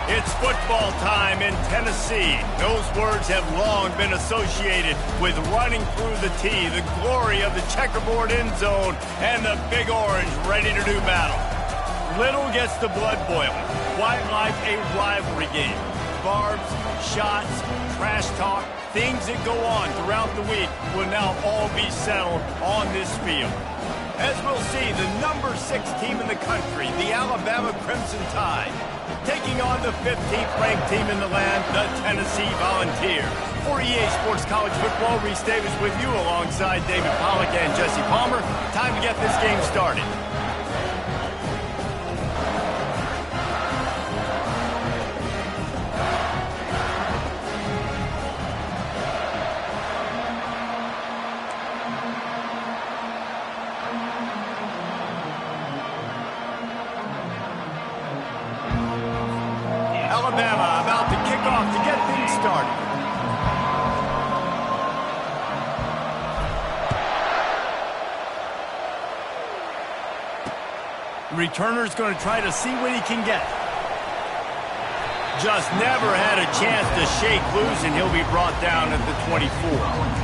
It's football time in Tennessee. Those words have long been associated with running through the tee, the glory of the checkerboard end zone, and the Big Orange ready to do battle. Little gets the blood boiling, quite like a rivalry game. Barbs, shots, trash talk, things that go on throughout the week will now all be settled on this field. As we'll see, the number 6 team in the country, the Alabama Crimson Tide, taking on the 15th ranked team in the land, the Tennessee Volunteers. For EA Sports College Football, Reese Davis with you alongside David Pollack and Jesse Palmer. Time to get this game started. Alabama about to kick off to get things started. The returner's going to try to see what he can get. Just never had a chance to shake loose, and he'll be brought down at the 24.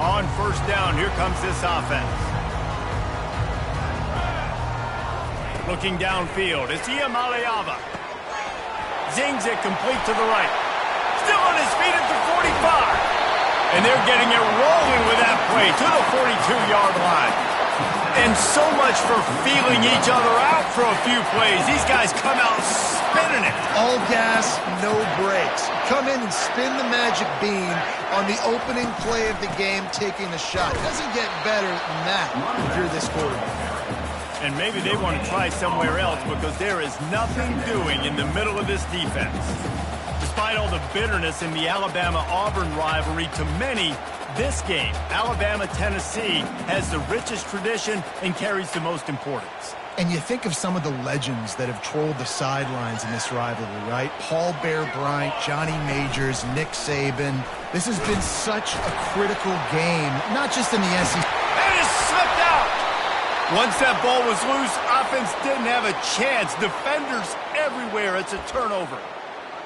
On first down, here comes this offense. Looking downfield, it's Iamaleava. Zings it complete to the right. Still on his feet at the 45. And they're getting it rolling with that play to the 42-yard line. And so much for feeling each other out for a few plays. These guys come out spinning it. All gas, no brakes. Come in and spin the magic bean on the opening play of the game, taking the shot. Doesn't get better than that if you're this quarterback. And maybe they want to try somewhere else because there is nothing doing in the middle of this defense. Despite all the bitterness in the Alabama-Auburn rivalry, to many, this game, Alabama-Tennessee, has the richest tradition and carries the most importance. And you think of some of the legends that have trolled the sidelines in this rivalry, right? Paul Bear Bryant, Johnny Majors, Nick Saban. This has been such a critical game, not just in the SEC. And it slipped out! Once that ball was loose, offense didn't have a chance. Defenders everywhere. It's a turnover.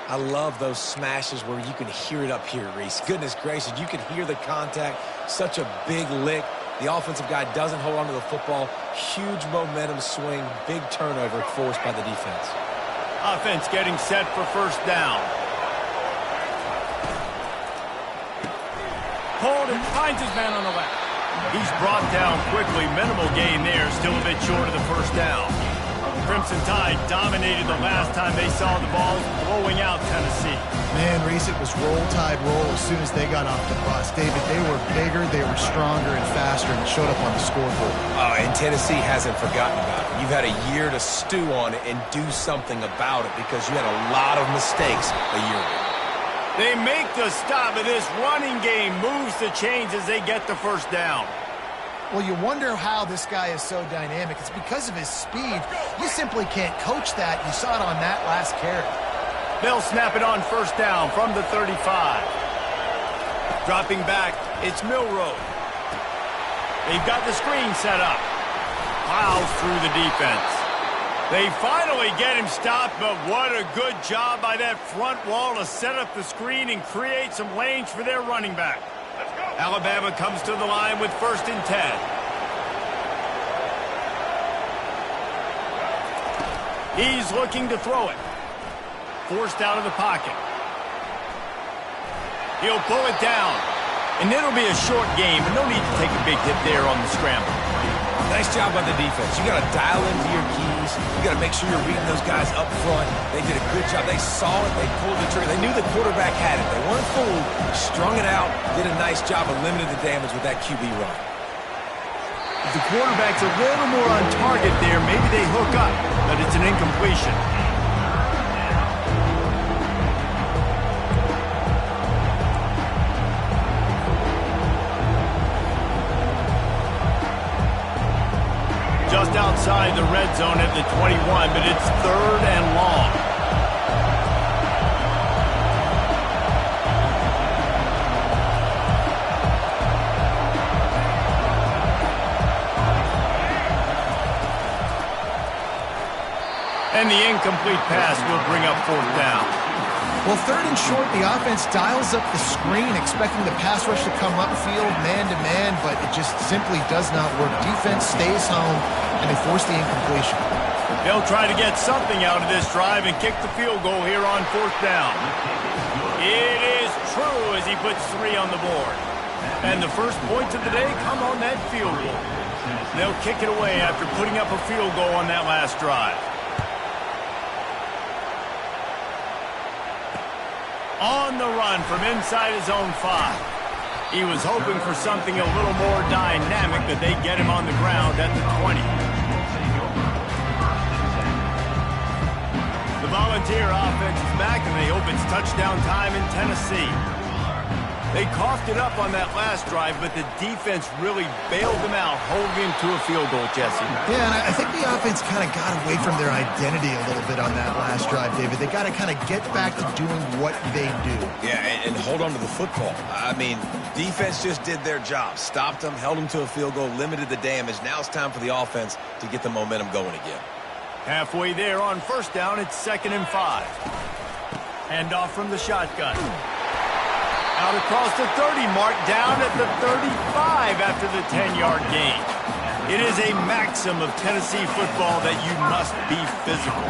I love those smashes where you can hear it up here, Reese. Goodness gracious, you can hear the contact. Such a big lick. The offensive guy doesn't hold on to the football. Huge momentum swing. Big turnover forced by the defense. Offense getting set for first down. Hold and finds his man on the left. He's brought down quickly. Minimal gain there. Still a bit short of the first down. Crimson Tide dominated the last time they saw the ball, blowing out Tennessee. Man, Reese, it was roll, Tide, roll as soon as they got off the bus. David, they were bigger, they were stronger and faster, and it showed up on the scoreboard. And Tennessee hasn't forgotten about it. You've had a year to stew on it and do something about it because you had a lot of mistakes a year ago. They make the stop, and this running game moves the chains as they get the first down. Well, you wonder how this guy is so dynamic. It's because of his speed. You simply can't coach that. You saw it on that last carry. They'll snap it on first down from the 35. Dropping back, it's Milroe. They've got the screen set up. Plows through the defense. They finally get him stopped, but what a good job by that front wall to set up the screen and create some lanes for their running back. Alabama comes to the line with 1st and 10. He's looking to throw it. Forced out of the pocket. He'll pull it down. And it'll be a short game, but no need to take a big hit there on the scramble. Nice job by the defense. You got to dial into your keys. You got to make sure you're reading those guys up front. They did a good job. They saw it. They pulled the trigger. They knew the quarterback had it. They weren't fooled. Strung it out. Did a nice job of limiting the damage with that QB run. If the quarterback's a little more on target there, maybe they hook up, but it's an incompletion. Just outside the red zone at the 21, but it's 3rd and long. the incomplete pass will bring up 4th down. Well, 3rd and short, the offense dials up the screen, expecting the pass rush to come upfield man-to-man, but it just simply does not work. Defense stays home, and they force the incompletion. They'll try to get something out of this drive and kick the field goal here on 4th down. It is true as he puts 3 on the board. And the first points of the day come on that field goal. They'll kick it away after putting up a field goal on that last drive. On the run from inside his own 5. He was hoping for something a little more dynamic, that they get him on the ground at the 20. The Volunteer offense is back, and they hope it's touchdown time in Tennessee. They coughed it up on that last drive, but the defense really bailed them out, holding him to a field goal, Jesse. Yeah, and I think the offense kind of got away from their identity a little bit on that last drive, David. They got to kind of get back to doing what they do. Yeah, and hold on to the football. I mean, defense just did their job. Stopped them, held them to a field goal, limited the damage. Now it's time for the offense to get the momentum going again. Halfway there on 1st down, it's 2nd and 5. Hand off from the shotgun. Out across the 30 mark, down at the 35 after the 10-yard gain. It is a maxim of Tennessee football that you must be physical.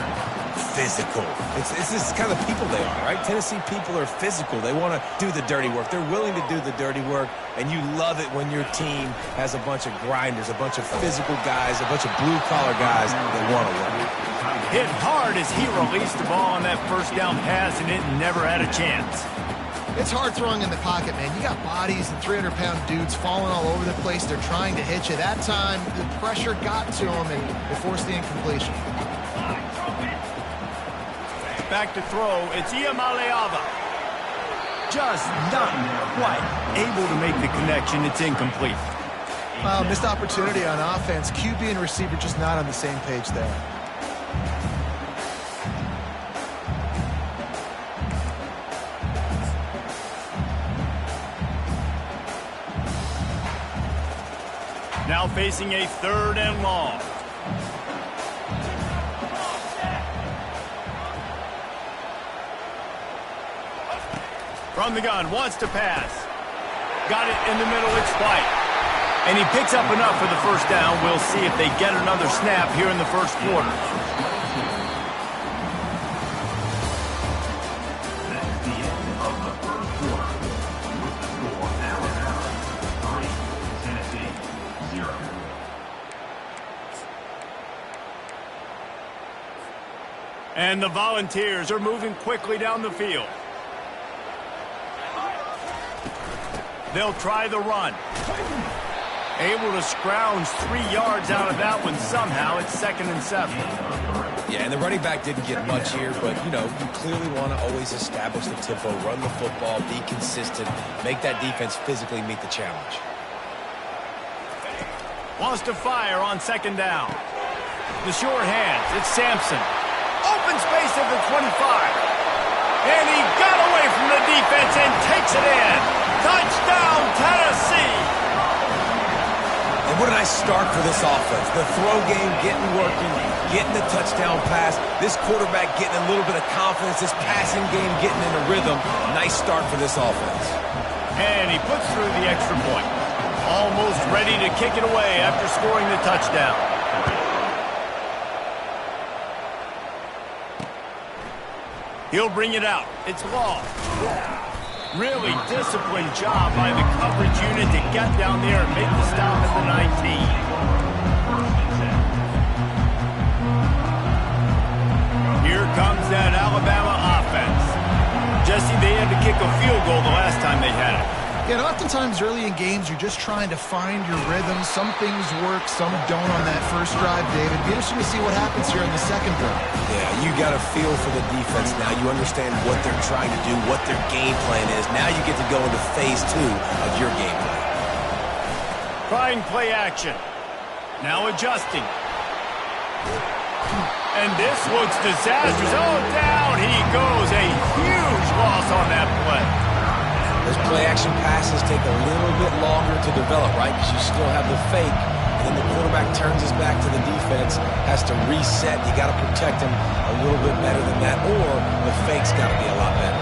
Physical. It's this kind of people they are, right? Tennessee people are physical. They want to do the dirty work. They're willing to do the dirty work, and you love it when your team has a bunch of grinders, a bunch of physical guys, a bunch of blue-collar guys that want to work. Hit hard as he released the ball on that 1st down pass, and it never had a chance. It's hard throwing in the pocket, man. You got bodies and 300-pound dudes falling all over the place. They're trying to hit you. That time, the pressure got to them, and they forced the incompletion. Back to throw, it's Iamaleava. Just not quite able to make the connection. It's incomplete. Missed opportunity on offense. QB and receiver just not on the same page there. Now facing a 3rd and long. From the gun, wants to pass. Got it in the middle, it's White. And he picks up enough for the 1st down. We'll see if they get another snap here in the 1st quarter. And the Volunteers are moving quickly down the field. They'll try the run. Able to scrounge 3 yards out of that one somehow. It's 2nd and 7. Yeah, and the running back didn't get much here, but, you know, you clearly want to always establish the tempo, run the football, be consistent, make that defense physically meet the challenge. Wants to fire on 2nd down. The short hands, it's Sampson. Open space at the 25. And he got away from the defense and takes it in. Touchdown, Tennessee! And what a nice start for this offense. The throw game getting working, getting the touchdown pass. This quarterback getting a little bit of confidence. This passing game getting in a rhythm. Nice start for this offense. And he puts through the extra point. Almost ready to kick it away after scoring the touchdown. He'll bring it out. It's Law. Really disciplined job by the coverage unit to get down there and make the stop at the 19. Here comes that Alabama offense. Jesse, they had to kick a field goal the last time they had it. Yeah, and oftentimes early in games, you're just trying to find your rhythm. Some things work, some don't on that first drive, David. Be interesting to see what happens here in the second drive. Yeah, you got a feel for the defense now. You understand what they're trying to do, what their game plan is. Now you get to go into phase 2 of your game plan. Trying play action. Now adjusting. And this looks disastrous. Oh, down he goes. A huge loss on that play. Those play-action passes take a little bit longer to develop, right? Because you still have the fake, and then the quarterback turns his back to the defense, has to reset. You got to protect him a little bit better than that, or the fake's got to be a lot better.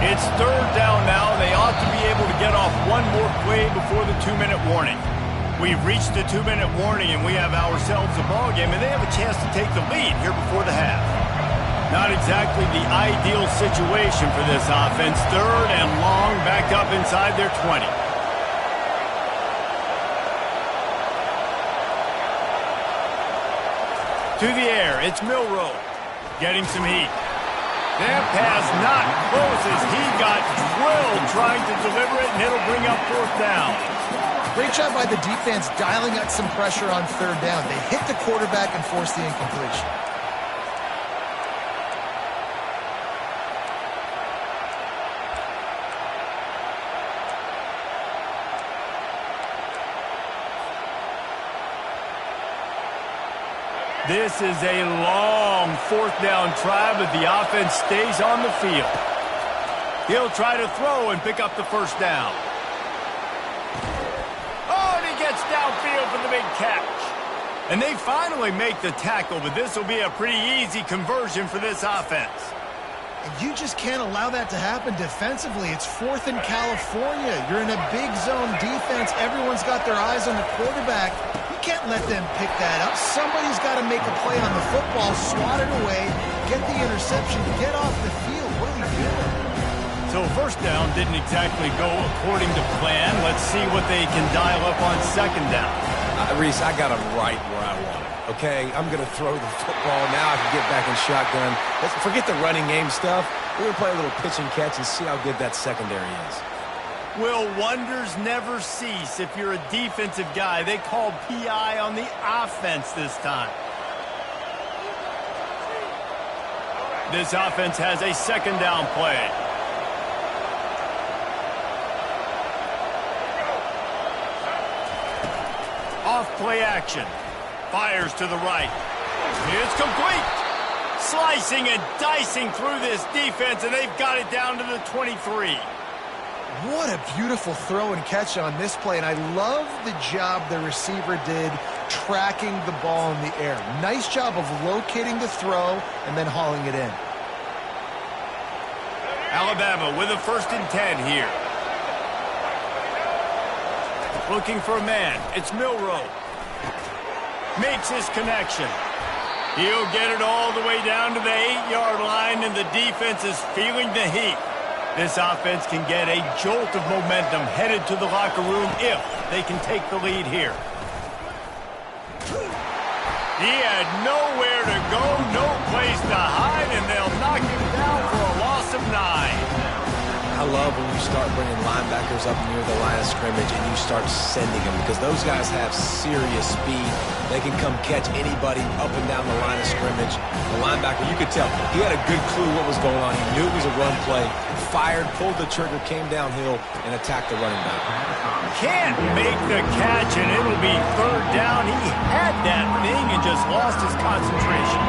It's third down now. They ought to be able to get off one more play before the 2-minute warning. We've reached the 2-minute warning, and we have ourselves a ball game, and they have a chance to take the lead here before the half. Not exactly the ideal situation for this offense. Third and long, back up inside their 20. To the air, it's Milroe getting some heat. That pass not close as he got drilled trying to deliver it, and it'll bring up fourth down. Great job by the defense dialing up some pressure on third down. They hit the quarterback and forced the incompletion. This is a long fourth down try, but the offense stays on the field. He'll try to throw and pick up the first down. Oh, and he gets downfield for the big catch. And they finally make the tackle, but this will be a pretty easy conversion for this offense. And you just can't allow that to happen defensively. It's fourth in California. You're in a big zone defense. Everyone's got their eyes on the quarterback. You can't let them pick that up. Somebody's got to make a play on the football, swat it away, get the interception, get off the field. What are we doing? So first down didn't exactly go according to plan. Let's see what they can dial up on second down. Reese, I got him right where I want him. Okay, I'm going to throw the football. Now I can get back in shotgun. Let's forget the running game stuff. We're going to play a little pitch and catch and see how good that secondary is. Will wonders never cease if you're a defensive guy? They called PI on the offense this time. This offense has a second down play. Off play action. Fires to the right. It's complete. Slicing and dicing through this defense, and they've got it down to the 23. What a beautiful throw and catch on this play, and I love the job the receiver did tracking the ball in the air. Nice job of locating the throw and then hauling it in. Alabama with a 1st and 10 here. Looking for a man. It's Milroe. Makes his connection. He'll get it all the way down to the 8-yard line, and the defense is feeling the heat. This offense can get a jolt of momentum headed to the locker room if they can take the lead here. He had nowhere to go, no place to hide, and they'll knock him down for a loss of 9. I love when you start bringing linebackers up near the line of scrimmage and you start sending them, because those guys have serious speed. They can come catch anybody up and down the line of scrimmage. The linebacker, you could tell, he had a good clue what was going on. He knew it was a run play, fired, pulled the trigger, came downhill, and attacked the running back. Can't make the catch, and it'll be third down. He had that thing and just lost his concentration.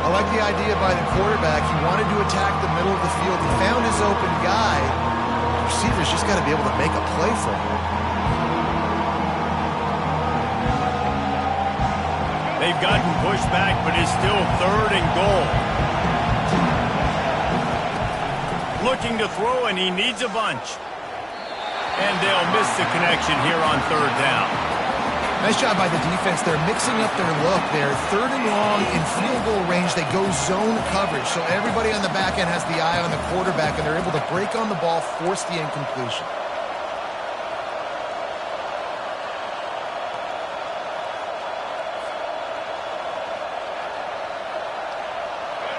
I like the idea by the quarterback. He wanted to attack the middle of the field. He found his open guy. The receiver's just got to be able to make a play for him. They've gotten pushed back, but it's still 3rd and goal. Looking to throw, and he needs a bunch. And they'll miss the connection here on 3rd down. Nice job by the defense. They're mixing up their look. They're 3rd and long in field goal range. They go zone coverage. So everybody on the back end has the eye on the quarterback, and they're able to break on the ball, force the incompletion.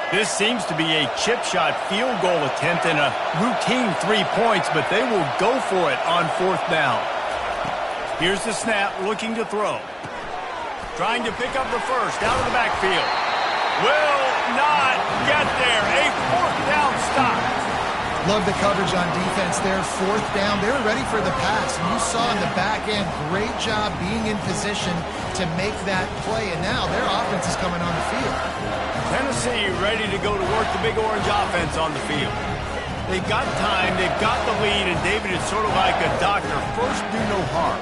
This seems to be a chip shot field goal attempt and a routine 3 points, but they will go for it on 4th down. Here's the snap, looking to throw. Trying to pick up the first, out of the backfield. Will not get there. A 4th down stop. Love the coverage on defense there. 4th down. They were ready for the pass. And you saw in the back end, great job being in position to make that play. And now their offense is coming on the field. Tennessee ready to go to work the Big Orange offense on the field. They've got time, they've got the lead, and David, is sort of like a doctor. First, do no harm.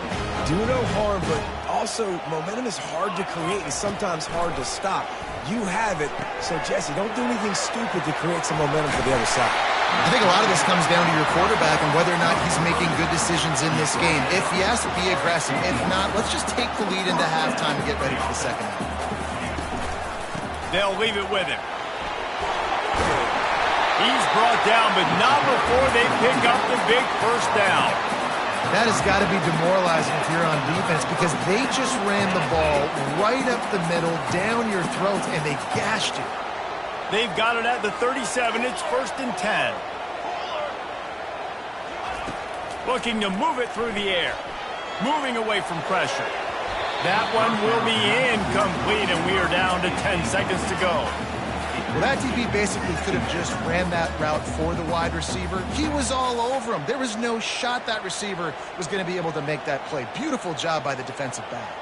Do no harm, but also, momentum is hard to create and sometimes hard to stop. You have it, so Jesse, don't do anything stupid to create some momentum for the other side. I think a lot of this comes down to your quarterback and whether or not he's making good decisions in this game. If he has to be aggressive, if not, let's just take the lead into halftime and get ready for the second half. They'll leave it with him. He's brought down, but not before they pick up the big first down. That has got to be demoralizing if you're on defense because they just ran the ball right up the middle, down your throats, and they gashed you. They've got it at the 37. It's 1st and 10. Looking to move it through the air. Moving away from pressure. That one will be incomplete, and we are down to 10 seconds to go. Well, that DB basically could have just ran that route for the wide receiver. He was all over him. There was no shot that receiver was going to be able to make that play. Beautiful job by the defensive back.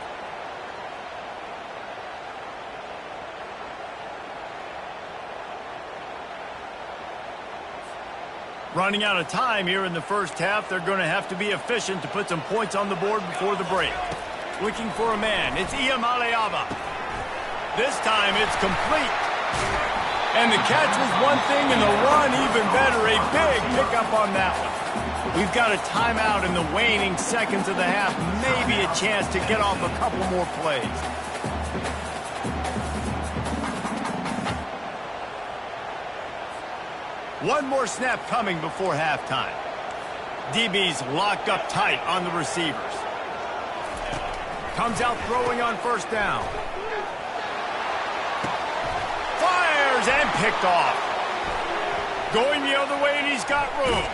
Running out of time here in the first half. They're going to have to be efficient to put some points on the board before the break. Looking for a man. It's Iamaleava. This time it's complete. And the catch was one thing and the run even better. A big pickup on that one. We've got a timeout in the waning seconds of the half. Maybe a chance to get off a couple more plays. One more snap coming before halftime. DB's locked up tight on the receivers. Comes out throwing on first down. Fires and picked off. Going the other way and he's got room.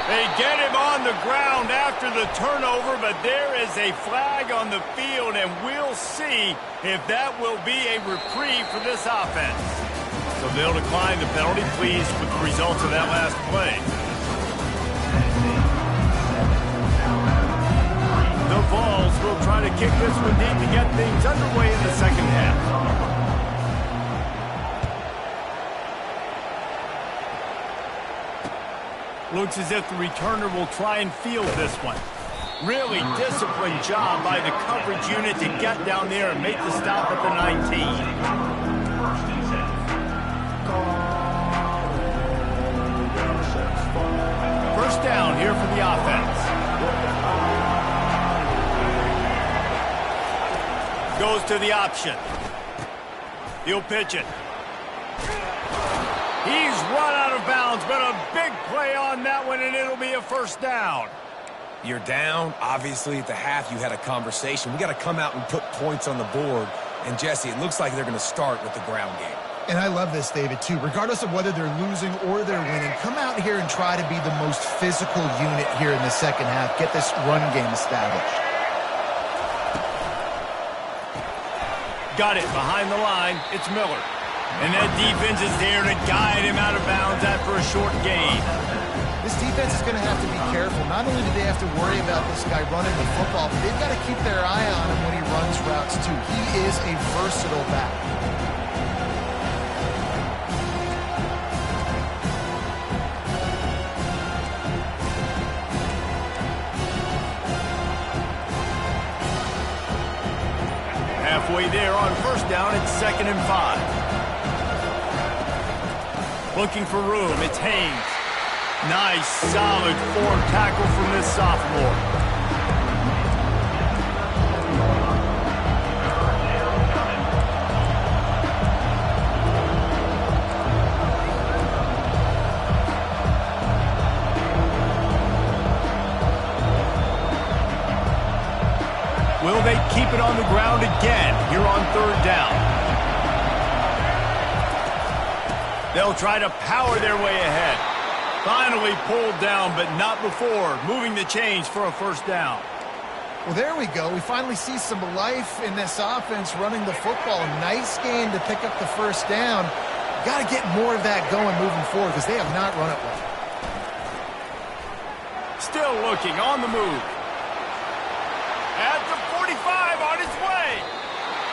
They get him on the ground after the turnover, but there is a flag on the field, and we'll see if that will be a reprieve for this offense. So they'll decline the penalty, pleased with the results of that last play. The Vols will try to kick this one deep to get things underway in the second half. Looks as if the returner will try and field this one. Really disciplined job by the coverage unit to get down there and make the stop at the 19. First down here for the offense. Goes to the option. He'll pitch it. He's run out of bounds, but a big play on that one, and it'll be a first down. You're down. Obviously, at the half, you had a conversation. We got to come out and put points on the board. And, Jesse, it looks like they're going to start with the ground game. And I love this, David, too. Regardless of whether they're losing or they're winning, come out here and try to be the most physical unit here in the second half. Get this run game established. Got it behind the line. It's Miller. And that defense is there to guide him out of bounds after a short gain. This defense is going to have to be careful. Not only do they have to worry about this guy running the football, but they've got to keep their eye on him when he runs routes, too. He is a versatile back. Halfway there on first down, it's 2nd and 5. Looking for room, it's Haynes. Nice, solid form tackle from this sophomore. Will they keep it on the ground again here on 3rd down? They'll try to power their way ahead. Finally pulled down, but not before. Moving the chains for a first down. Well, there we go. We finally see some life in this offense running the football. Nice game to pick up the first down. Got to get more of that going moving forward because they have not run it well. Still looking on the move. At the 45 on his way.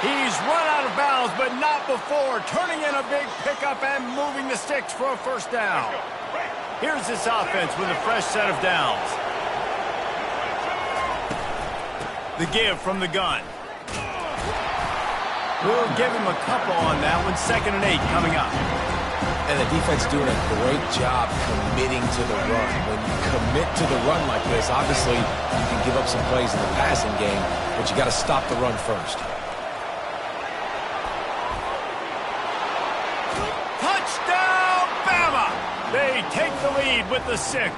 He's run out of bounds, but not before. Turning in a big pickup and moving the sticks for a first down. Here's this offense with a fresh set of downs. The give from the gun. We'll give him a couple on that one. 2nd and 8 coming up. And the defense doing a great job committing to the run. When you commit to the run like this, obviously you can give up some plays in the passing game, but you got to stop the run first. Touchdown, Bama! They take the lead with the 6.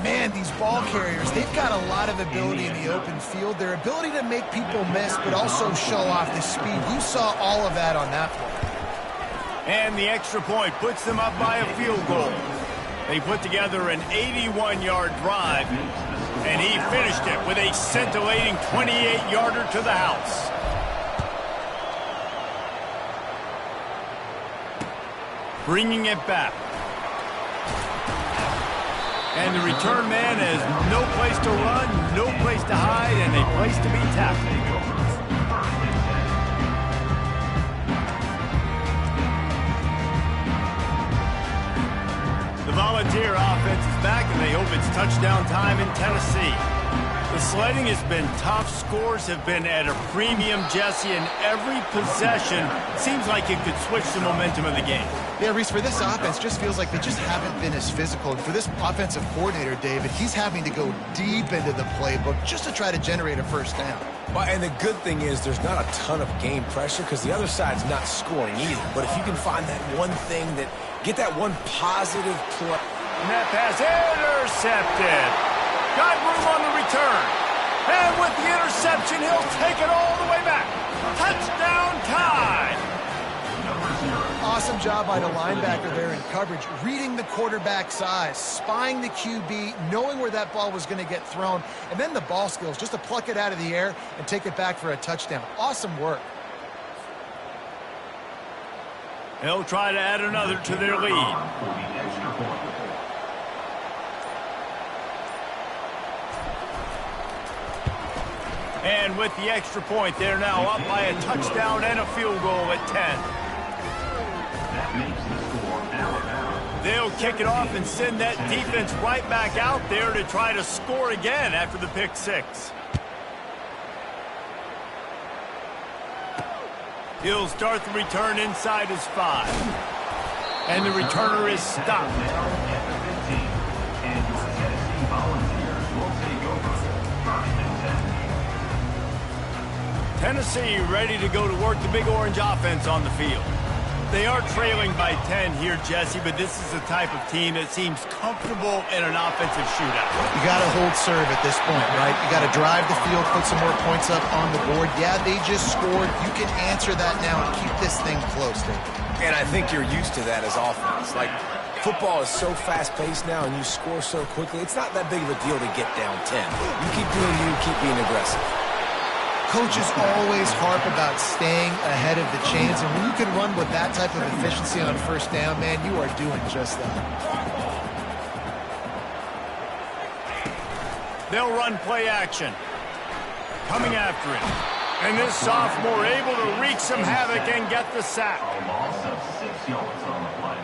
Man, these ball carriers, they've got a lot of ability in the open field. Their ability to make people miss, but also show off the speed. You saw all of that on that play. And the extra point puts them up by a field goal. They put together an 81-yard drive, and he finished it with a scintillating 28-yarder to the house. Bringing it back. And the return man has no place to run, no place to hide, and a place to be tackled. The Volunteer offense is back, and they hope it's touchdown time in Tennessee. The sledding has been tough. Scores have been at a premium, Jesse, and every possession seems like it could switch the momentum of the game. Yeah, Reese, for this offense, just feels like they just haven't been as physical. And for this offensive coordinator, David, he's having to go deep into the playbook just to try to generate a first down. Well, and the good thing is there's not a ton of game pressure because the other side's not scoring either. But if you can find that one thing that, get that one positive play. And that pass intercepted. Got room on the return. And with the interception, he'll take it all the way back. Touchdown time. Awesome job by the linebacker there in coverage, reading the quarterback's eyes, spying the QB, knowing where that ball was going to get thrown, and then the ball skills just to pluck it out of the air and take it back for a touchdown. Awesome work. They'll try to add another to their lead. And with the extra point, they're now up by a touchdown and a field goal at 10. They'll kick it off and send that defense right back out there to try to score again after the pick 6. He'll start the return inside his 5. And the returner is stopped. Tennessee ready to go to work the Big Orange offense on the field. They are trailing by 10 here, Jesse, but this is the type of team that seems comfortable in an offensive shootout. You got to hold serve at this point, right? You got to drive the field, put some more points up on the board. Yeah, they just scored. You can answer that now and keep this thing close, Dave. And I think you're used to that as offense. Like, football is so fast-paced now and you score so quickly, it's not that big of a deal to get down 10. You keep doing you, keep being aggressive. Coaches always harp about staying ahead of the chains, and when you can run with that type of efficiency on first down, man, you are doing just that. They'll run play action. Coming after it. And this sophomore able to wreak some havoc and get the sack. A loss of 6 yards on the play.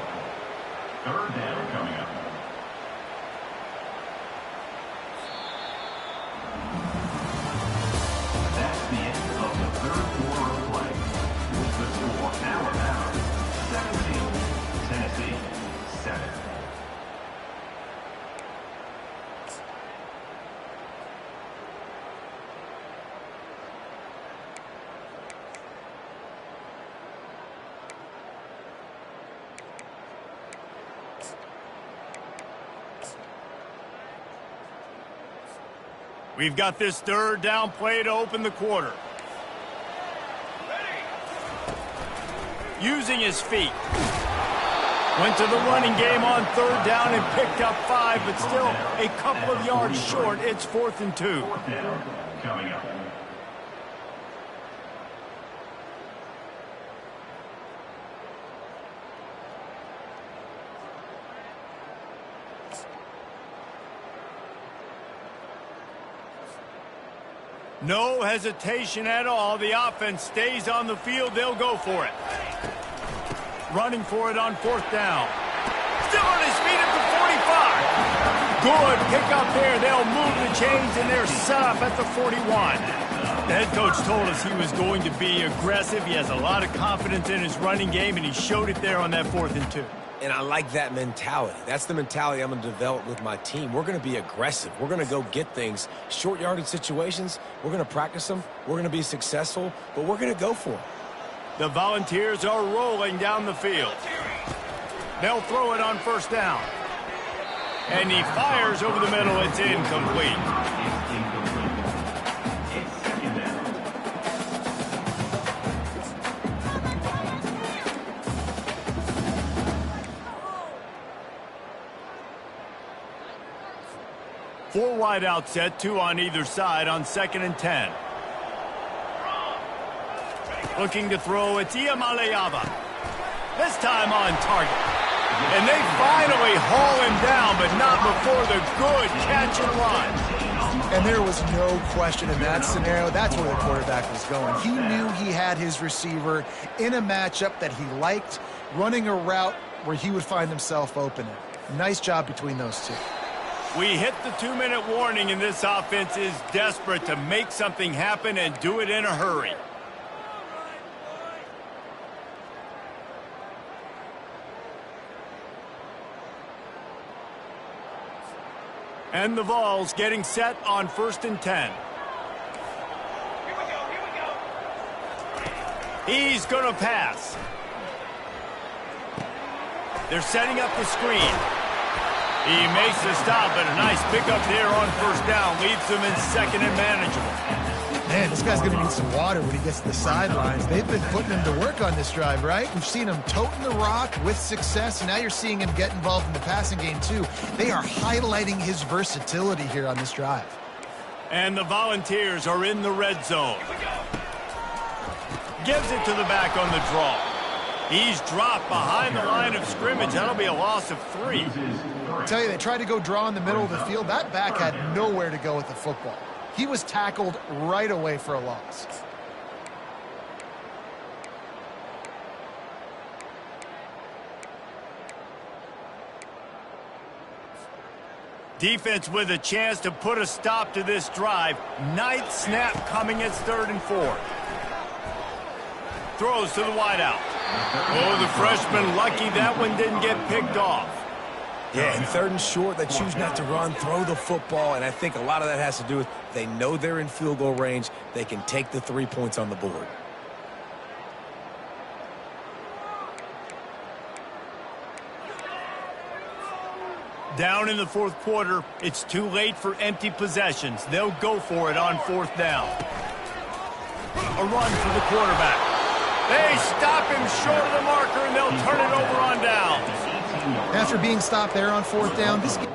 3rd down coming up. That's the end of the 3rd quarter of play. With the score, Alabama 17, Tennessee 7. We've got this 3rd down play to open the quarter. Using his feet. Went to the running game on 3rd down and picked up 5, but still a couple of yards short. It's 4th and 2. 4th down coming up. No hesitation at all. The offense stays on the field. They'll go for it. Running for it on 4th down. Still on his feet at the 45. Good pick up there. They'll move the chains, and they're set up at the 41. The head coach told us he was going to be aggressive. He has a lot of confidence in his running game, and he showed it there on that 4th and 2. And I like that mentality. That's the mentality I'm going to develop with my team. We're going to be aggressive. We're going to go get things. Short yardage situations, we're going to practice them. We're going to be successful, but we're going to go for them. The Volunteers are rolling down the field. They'll throw it on 1st down. And he fires over the middle. It's incomplete. It's 2nd down. Four wide out set, 2 on either side on 2nd and 10. Looking to throw, it's Iamaleava. This time on target. And they finally haul him down, but not before the good catch and run. And there was no question in that scenario. That's where the quarterback was going. He knew he had his receiver in a matchup that he liked, running a route where he would find himself open. Nice job between those two. We hit the 2-minute warning, and this offense is desperate to make something happen and do it in a hurry. And the Vols getting set on 1st and 10. He's going to pass. They're setting up the screen. He makes the stop, but a nice pickup there on 1st down. Leaves them in 2nd and manageable. Man, this guy's going to need some water when he gets to the sidelines. They've been putting him to work on this drive, right? We've seen him toting the rock with success, and now you're seeing him get involved in the passing game, too. They are highlighting his versatility here on this drive. And the Volunteers are in the red zone. Gives it to the back on the draw. He's dropped behind the line of scrimmage. That'll be a loss of 3. I tell you, they tried to go draw in the middle of the field. That back had nowhere to go with the football. He was tackled right away for a loss. Defense with a chance to put a stop to this drive. Ninth snap coming. It's 3rd and 4. Throws to the wideout. Oh, the freshman lucky that one didn't get picked off. Yeah, and 3rd and short, they choose not to run, throw the football, and I think a lot of that has to do with they know they're in field goal range. They can take the 3 points on the board. Down in the 4th quarter, it's too late for empty possessions. They'll go for it on 4th down. A run for the quarterback. They stop him short of the marker, and they'll turn it over on down. After being stopped there on 4th down, this game...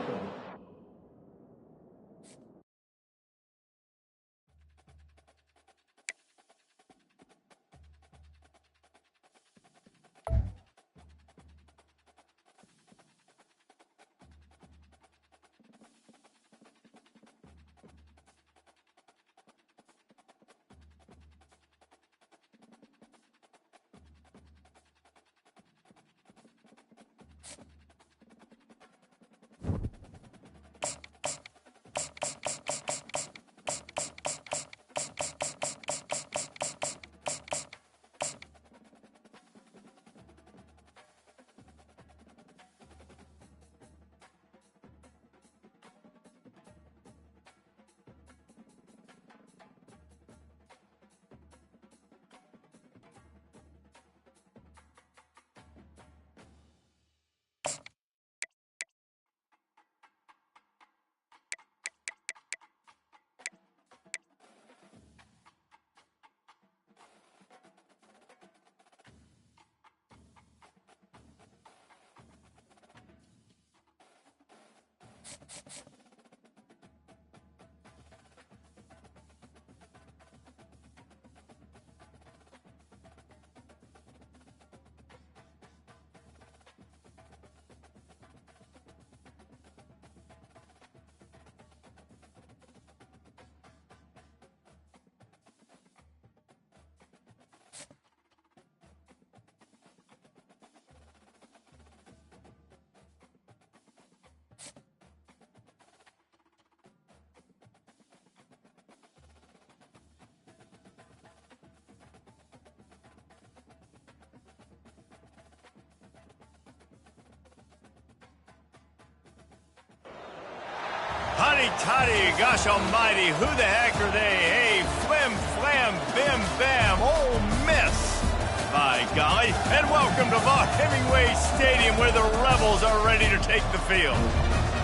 Huddy-toddy, gosh almighty, who the heck are they? Hey, flim, flam, bim, bam, Ole Miss. By golly, and welcome to Vaught-Hemingway Stadium where the Rebels are ready to take the field.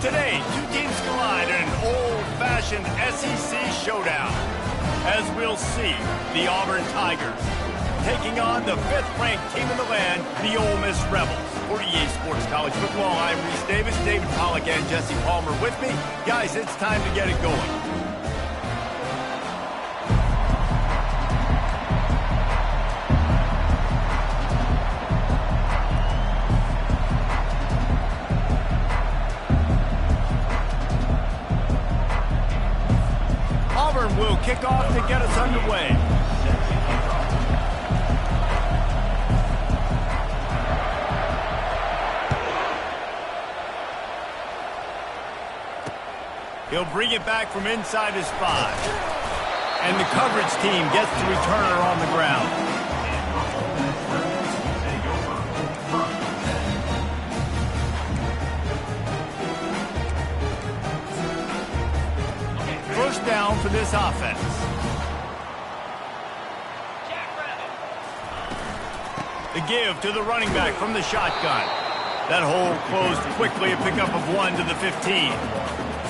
Today, two teams collide in an old-fashioned SEC showdown. As we'll see, the Auburn Tigers taking on the 5th-ranked team in the land, the Ole Miss Rebels. For EA Sports College Football, I'm Reese Davis, David Pollack, and Jesse Palmer with me. Guys, it's time to get it going. Auburn will kick off to get us underway. He'll bring it back from inside his 5. And the coverage team gets the returner on the ground. First down for this offense. The give to the running back from the shotgun. That hole closed quickly, a pickup of 1 to the 15.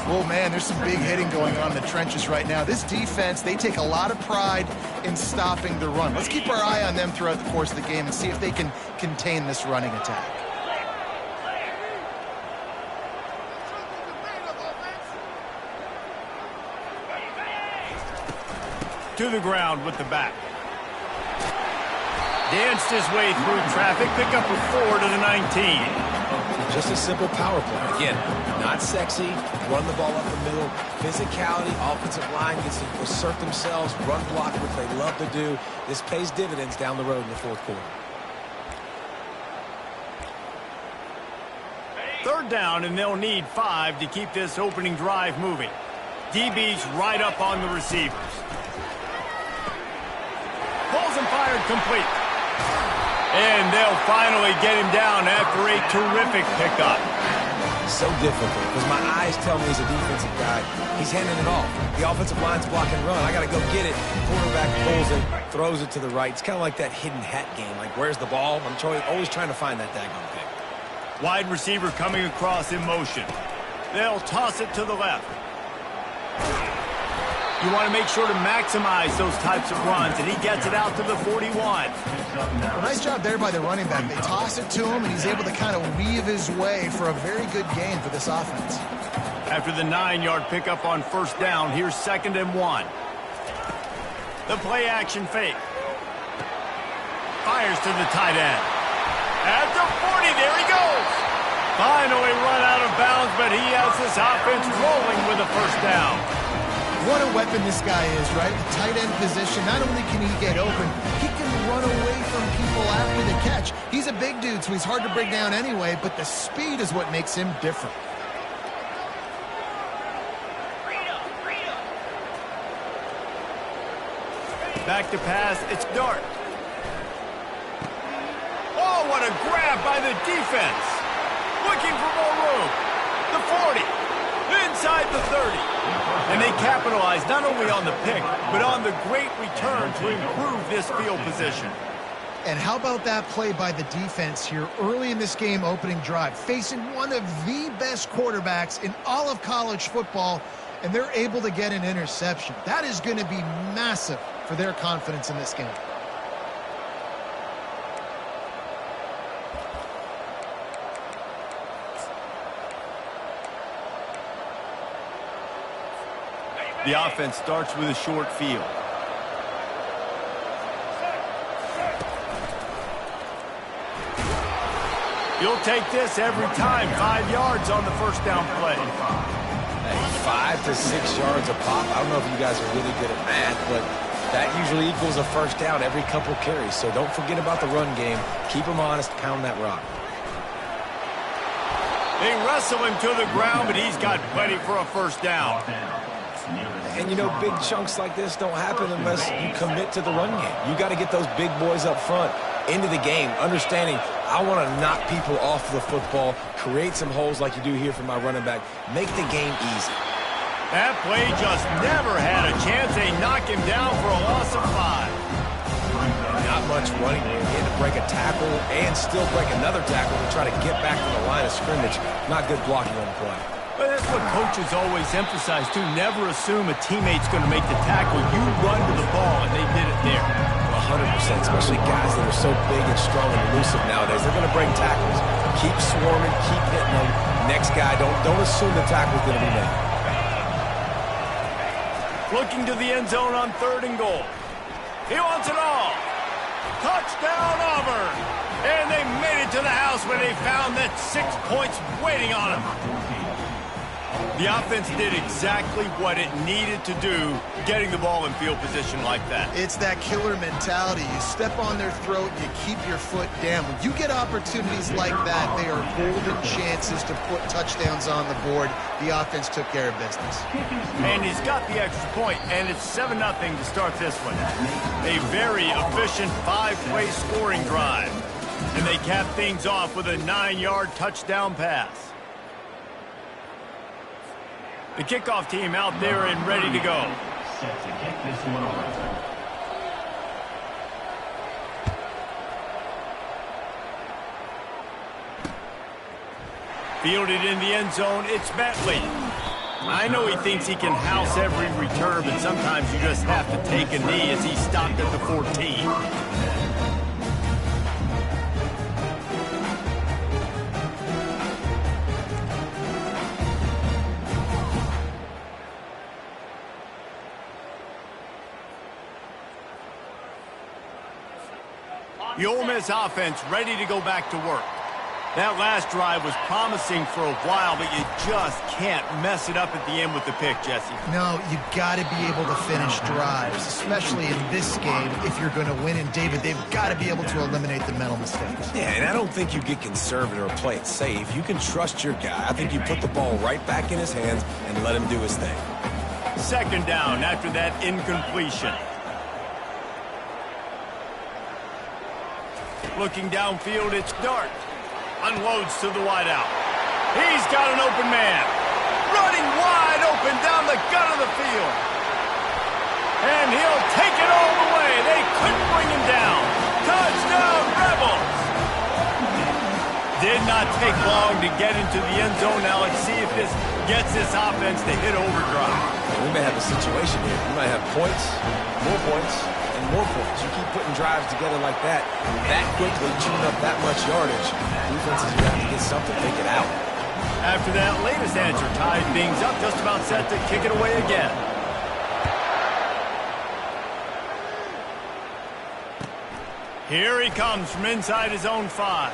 Well, man, there's some big hitting going on in the trenches right now. This defense, they take a lot of pride in stopping the run. Let's keep our eye on them throughout the course of the game and see if they can contain this running attack. To the ground with the back. Danced his way through traffic, pick up a 4 to the 19. Just a simple power play. Again, not sexy, run the ball up the middle, physicality, offensive line gets to assert themselves, run block, which they love to do. This pays dividends down the road in the 4th quarter. Third down, and they'll need 5 to keep this opening drive moving. DB's right up on the receivers. Pulls and fired complete. And they'll finally get him down after a terrific pickup. So difficult because my eyes tell me he's a defensive guy. He's handing it off. The offensive line's block and run. I got to go get it. Quarterback pulls it, throws it to the right. It's kind of like that hidden hat game. Like, where's the ball? I'm always trying to find that daggone pick. Wide receiver coming across in motion. They'll toss it to the left. You want to make sure to maximize those types of runs, and he gets it out to the 41. Well, nice job there by the running back. They toss it to him, and he's able to kind of weave his way for a very good gain for this offense. After the 9-yard pickup on first down, here's 2nd and 1. The play-action fake. Fires to the tight end. At the 40, there he goes. Finally run out of bounds, but he has this offense rolling with a first down. What a weapon this guy is, right? The tight end position, not only can he get open, he can run away from people after the catch. He's a big dude, so he's hard to bring down anyway, but the speed is what makes him different. Back to pass, it's Dart. Oh, what a grab by the defense. Looking for more room. The 40. Inside the 30. And they capitalize not only on the pick, but on the great return to improve this field position. And how about that play by the defense here early in this game opening drive, facing one of the best quarterbacks in all of college football, and they're able to get an interception. That is going to be massive for their confidence in this game. The offense starts with a short field. You'll take this every time. 5 yards on the first down play. Hey, 5 to 6 yards a pop. I don't know if you guys are really good at math, but that usually equals a first down every couple carries. So don't forget about the run game. Keep them honest. Pound that rock. They wrestle him to the ground, but he's got plenty for a first down. And, you know, big chunks like this don't happen unless you commit to the run game. You got to get those big boys up front into the game, understanding I want to knock people off the football, create some holes like you do here for my running back, make the game easy. That play just never had a chance. They knock him down for a loss of 5. Not much running room. He had to break a tackle and still break another tackle to try to get back to the line of scrimmage. Not good blocking on the play. But that's what coaches always emphasize, too. Never assume a teammate's going to make the tackle. You run to the ball, and they did it there. 100%, especially guys that are so big and strong and elusive nowadays. They're going to break tackles. Keep swarming, keep hitting them. Next guy, don't assume the tackle's going to be made. Looking to the end zone on 3rd and goal. He wants it all. Touchdown, Auburn. And they made it to the house when they found that 6 points waiting on them. The offense did exactly what it needed to do, getting the ball in field position like that. It's that killer mentality. You step on their throat, you keep your foot down. When you get opportunities like that, they are golden chances to put touchdowns on the board. The offense took care of business. And he's got the extra point, and it's 7-0 to start this one. A very efficient 5-play scoring drive. And they cap things off with a 9-yard touchdown pass. The kickoff team out there and ready to go. Set to kick this one away. Fielded in the end zone, it's Bentley. I know he thinks he can house every return, but sometimes you just have to take a knee as he stopped at the 14. The Ole Miss offense ready to go back to work. That last drive was promising for a while, but you just can't mess it up at the end with the pick, Jesse. No, you got to be able to finish drives, especially in this game if you're going to win. And, David, they've got to be able to eliminate the mental mistakes. Yeah, and I don't think you get conservative or play it safe. You can trust your guy. I think you put the ball right back in his hands and let him do his thing. 2nd down after that incompletion. Looking downfield, it's Dart. Unloads to the wideout. He's got an open man. Running wide open down the gut of the field. And he'll take it all the way. They couldn't bring him down. Touchdown, Rebels. Did not take long to get into the end zone. Now let's see if this gets this offense to hit overdrive. We may have a situation here. We might have points, more points, and more points. You keep putting drives together like that quickly, chewing up that much yardage, defenses are going to have to get something, take it out. After that latest answer tied things up, just about set to kick it away again. Here he comes from inside his own 5.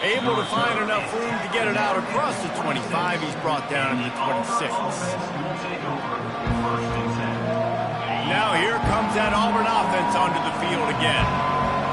Able to find enough room to get it out across the 25. He's brought down to the 26. Now here comes that Auburn offense onto the field again.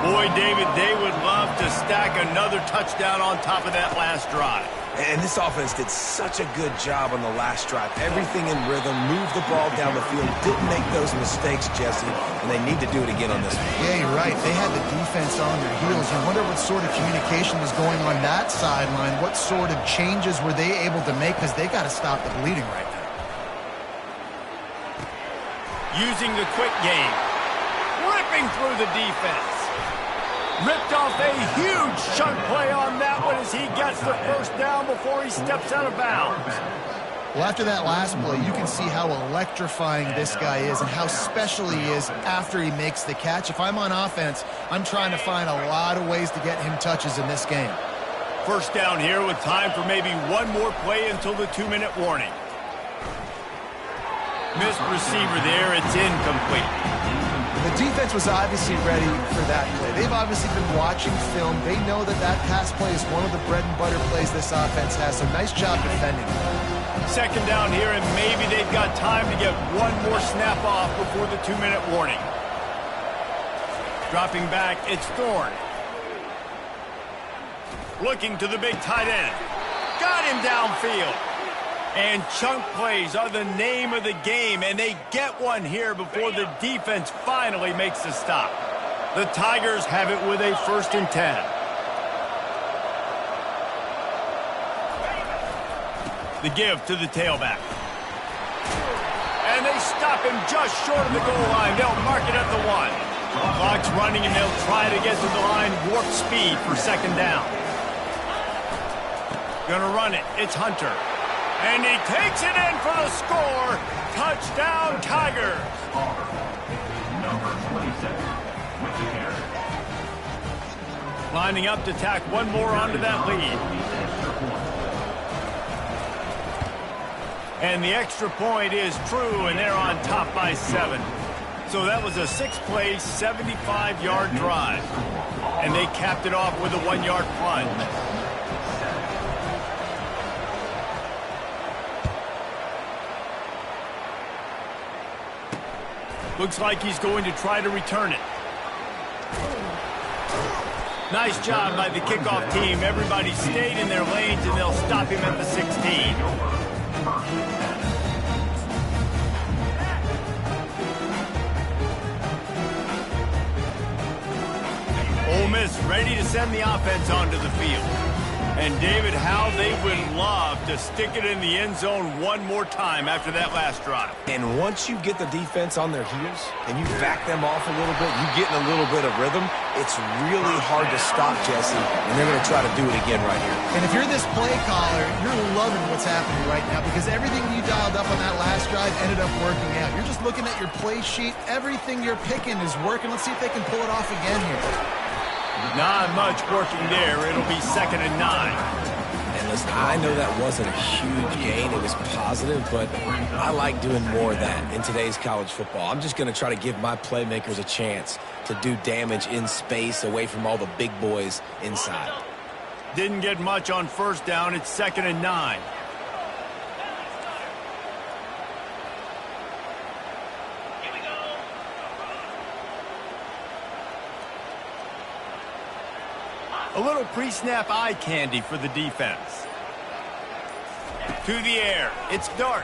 Boy, David, they would love to stack another touchdown on top of that last drive. And this offense did such a good job on the last drive. Everything in rhythm, moved the ball down the field, didn't make those mistakes, Jesse, and they need to do it again on this one. Yeah, you're right. They had the defense on their heels. You wonder what sort of communication was going on that sideline. What sort of changes were they able to make, because they got to stop the bleeding right now. Using the quick game. Ripping through the defense. Ripped off a huge chunk play on that one as he gets the 1st down before he steps out of bounds. Well, after that last play, you can see how electrifying this guy is and how special he is after he makes the catch. If I'm on offense, I'm trying to find a lot of ways to get him touches in this game. 1st down here with time for maybe one more play until the 2-minute warning. Missed receiver there. It's incomplete. The defense was obviously ready for that play. They've obviously been watching film. They know that that pass play is one of the bread and butter plays this offense has, so nice job defending. 2nd down here, and maybe they've got time to get one more snap off before the 2-minute warning. Dropping back, it's Thorne. Looking to the big tight end. Got him downfield. And chunk plays are the name of the game, and they get one here before the defense finally makes the stop. The Tigers have it with a 1st and 10. The give to the tailback. And they stop him just short of the goal line. They'll mark it at the 1. Clock's running, and they'll try to get to the line warp speed for second down. Gonna run it. It's Hunter. And he takes it in for the score. Touchdown, Tigers. Number 27, with the carry. Lining up to tack one more onto that lead. And the extra point is true, and they're on top by 7. So that was a 6-play, 75-yard drive. And they capped it off with a 1-yard plunge. Looks like he's going to try to return it. Nice job by the kickoff team. Everybody stayed in their lanes, and they'll stop him at the 16. Ole Miss ready to send the offense onto the field. And David, how they would love to stick it in the end zone one more time after that last drive. And once you get the defense on their heels and you back them off a little bit, you get in a little bit of rhythm, it's really hard to stop, Jesse, and they're going to try to do it again right here. And if you're this play caller, you're loving what's happening right now because everything you dialed up on that last drive ended up working out. You're just looking at your play sheet. Everything you're picking is working. Let's see if they can pull it off again here. Not much working there. It'll be 2nd and 9. And listen, I know that wasn't a huge gain. It was positive, but I like doing more of that in today's college football. I'm just going to try to give my playmakers a chance to do damage in space away from all the big boys inside. Didn't get much on first down. It's 2nd and 9. A little pre-snap eye candy for the defense. To the air. It's Dart.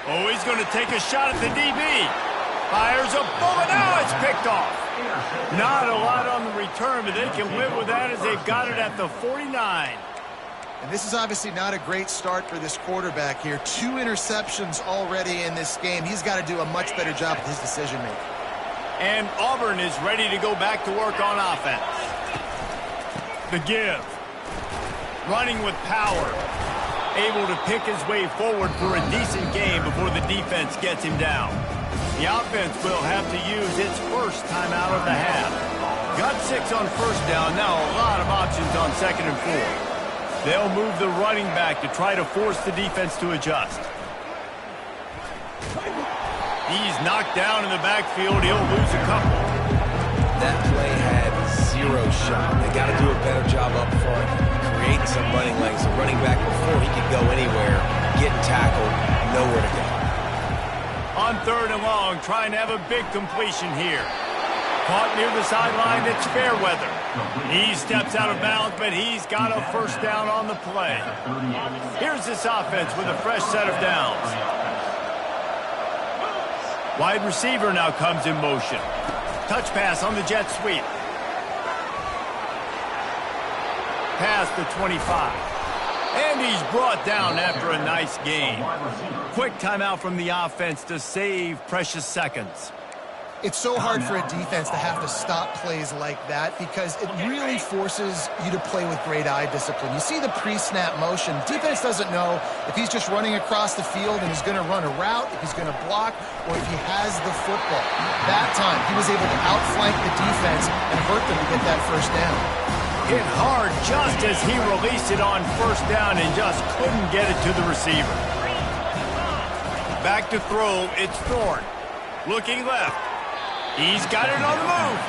Oh, he's going to take a shot at the DB. Fires a bullet. Now it's picked off. Not a lot on the return, but they can live with that as they've got it at the 49. And this is obviously not a great start for this quarterback here. 2 interceptions already in this game. He's got to do a much better job with his decision-making. And Auburn is ready to go back to work on offense. The give. Running with power. Able to pick his way forward for a decent game before the defense gets him down. The offense will have to use its first timeout of the half. Got 6 on first down. Now a lot of options on 2nd and 4. They'll move the running back to try to force the defense to adjust. He's knocked down in the backfield. He'll lose a couple. That play had 0 shot. They got to do a better job up front, creating some running lanes. The running back, before he could go anywhere, getting tackled, nowhere to go. On 3rd and long, trying to have a big completion here. Caught near the sideline, it's Fairweather. He steps out of bounds, but he's got a first down on the play. Here's this offense with a fresh set of downs. Wide receiver now comes in motion. Touch pass on the jet sweep. Past the 25. And he's brought down after a nice gain. Quick timeout from the offense to save precious seconds. It's so hard for a defense to have to stop plays like that because it really forces you to play with great eye discipline. You see the pre-snap motion. Defense doesn't know if he's just running across the field and he's going to run a route, if he's going to block, or if he has the football. That time, he was able to outflank the defense and hurt them to get that first down. Hit hard just as he released it on first down and just couldn't get it to the receiver. Back to throw, it's Thorne. Looking left. He's got it on the move.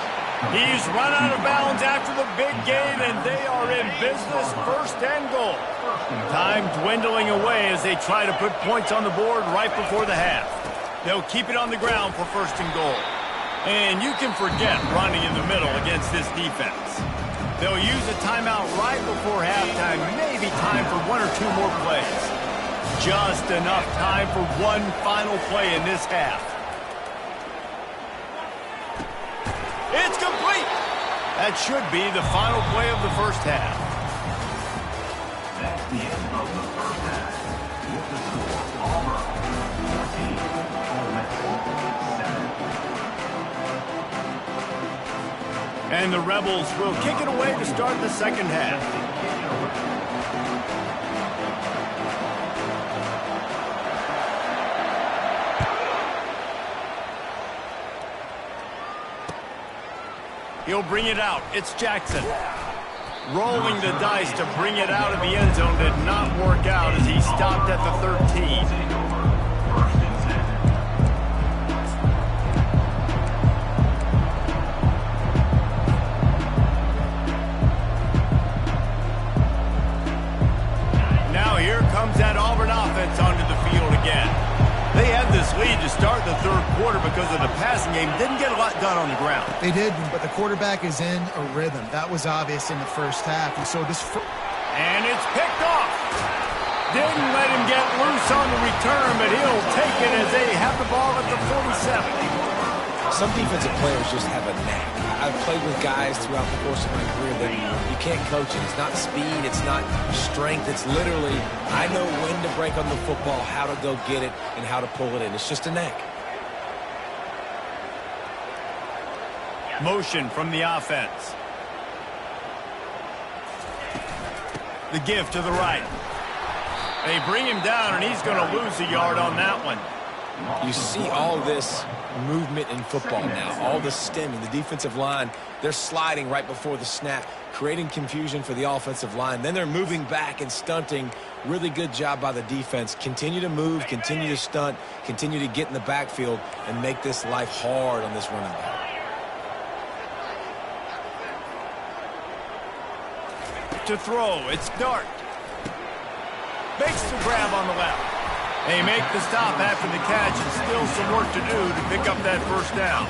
He's run out of bounds after the big gain, and they are in business, 1st and goal. Time dwindling away as they try to put points on the board right before the half. They'll keep it on the ground for 1st and goal. And you can forget running in the middle against this defense. They'll use a timeout right before halftime, maybe time for 1 or 2 more plays. Just enough time for one final play in this half. It's complete. That should be the final play of the first half. end of the first half. With the score, Auburn 14, Ole Miss 7. And the Rebels will kick it away to start the second half. He'll bring it out. It's Jackson. Rolling the dice to bring it out of the end zone did not work out as he stopped at the 13. Now here comes that Auburn offense onto the field again. They had this lead to start the third quarter because of the passing game. Didn't get a lot done on the ground. They did, but the quarterback is in a rhythm. That was obvious in the first half. And so this... And it's picked off. Didn't let him get loose on the return, but he'll take it as they have the ball at the 47. Some defensive players just have a knack. I've played with guys throughout the course of my career that you can't coach it. It's not speed, it's not strength. It's literally, I know when to break on the football, how to go get it, and how to pull it in. It's just a knack. Motion from the offense. The give to the right. They bring him down, and he's going to lose a yard on that one. You see all this movement in football now, all the stemming, the defensive line, they're sliding right before the snap, creating confusion for the offensive line. Then they're moving back and stunting. Really good job by the defense. Continue to move, continue to stunt, continue to get in the backfield and make this life hard on this running back. To throw, it's Dart. Makes the grab on the left. They make the stop after the catch, and still some work to do to pick up that first down.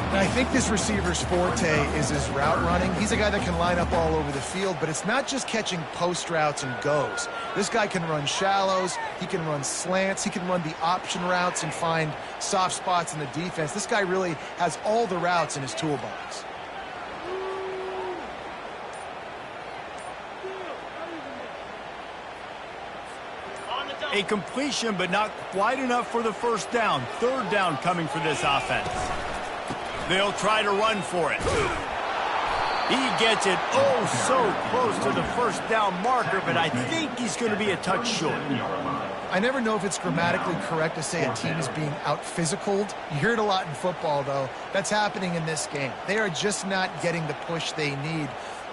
And I think this receiver's forte is his route running. He's a guy that can line up all over the field, but it's not just catching post routes and goes. This guy can run shallows, he can run slants, he can run the option routes and find soft spots in the defense. This guy really has all the routes in his toolbox. A completion, but not quite enough for the first down. Third down coming for this offense. They'll try to run for it. He gets it oh so close to the first down marker, but I think he's going to be a touch short. I never know if it's grammatically correct to say a team is being out-physicaled. You hear it a lot in football, though. That's happening in this game. They are just not getting the push they need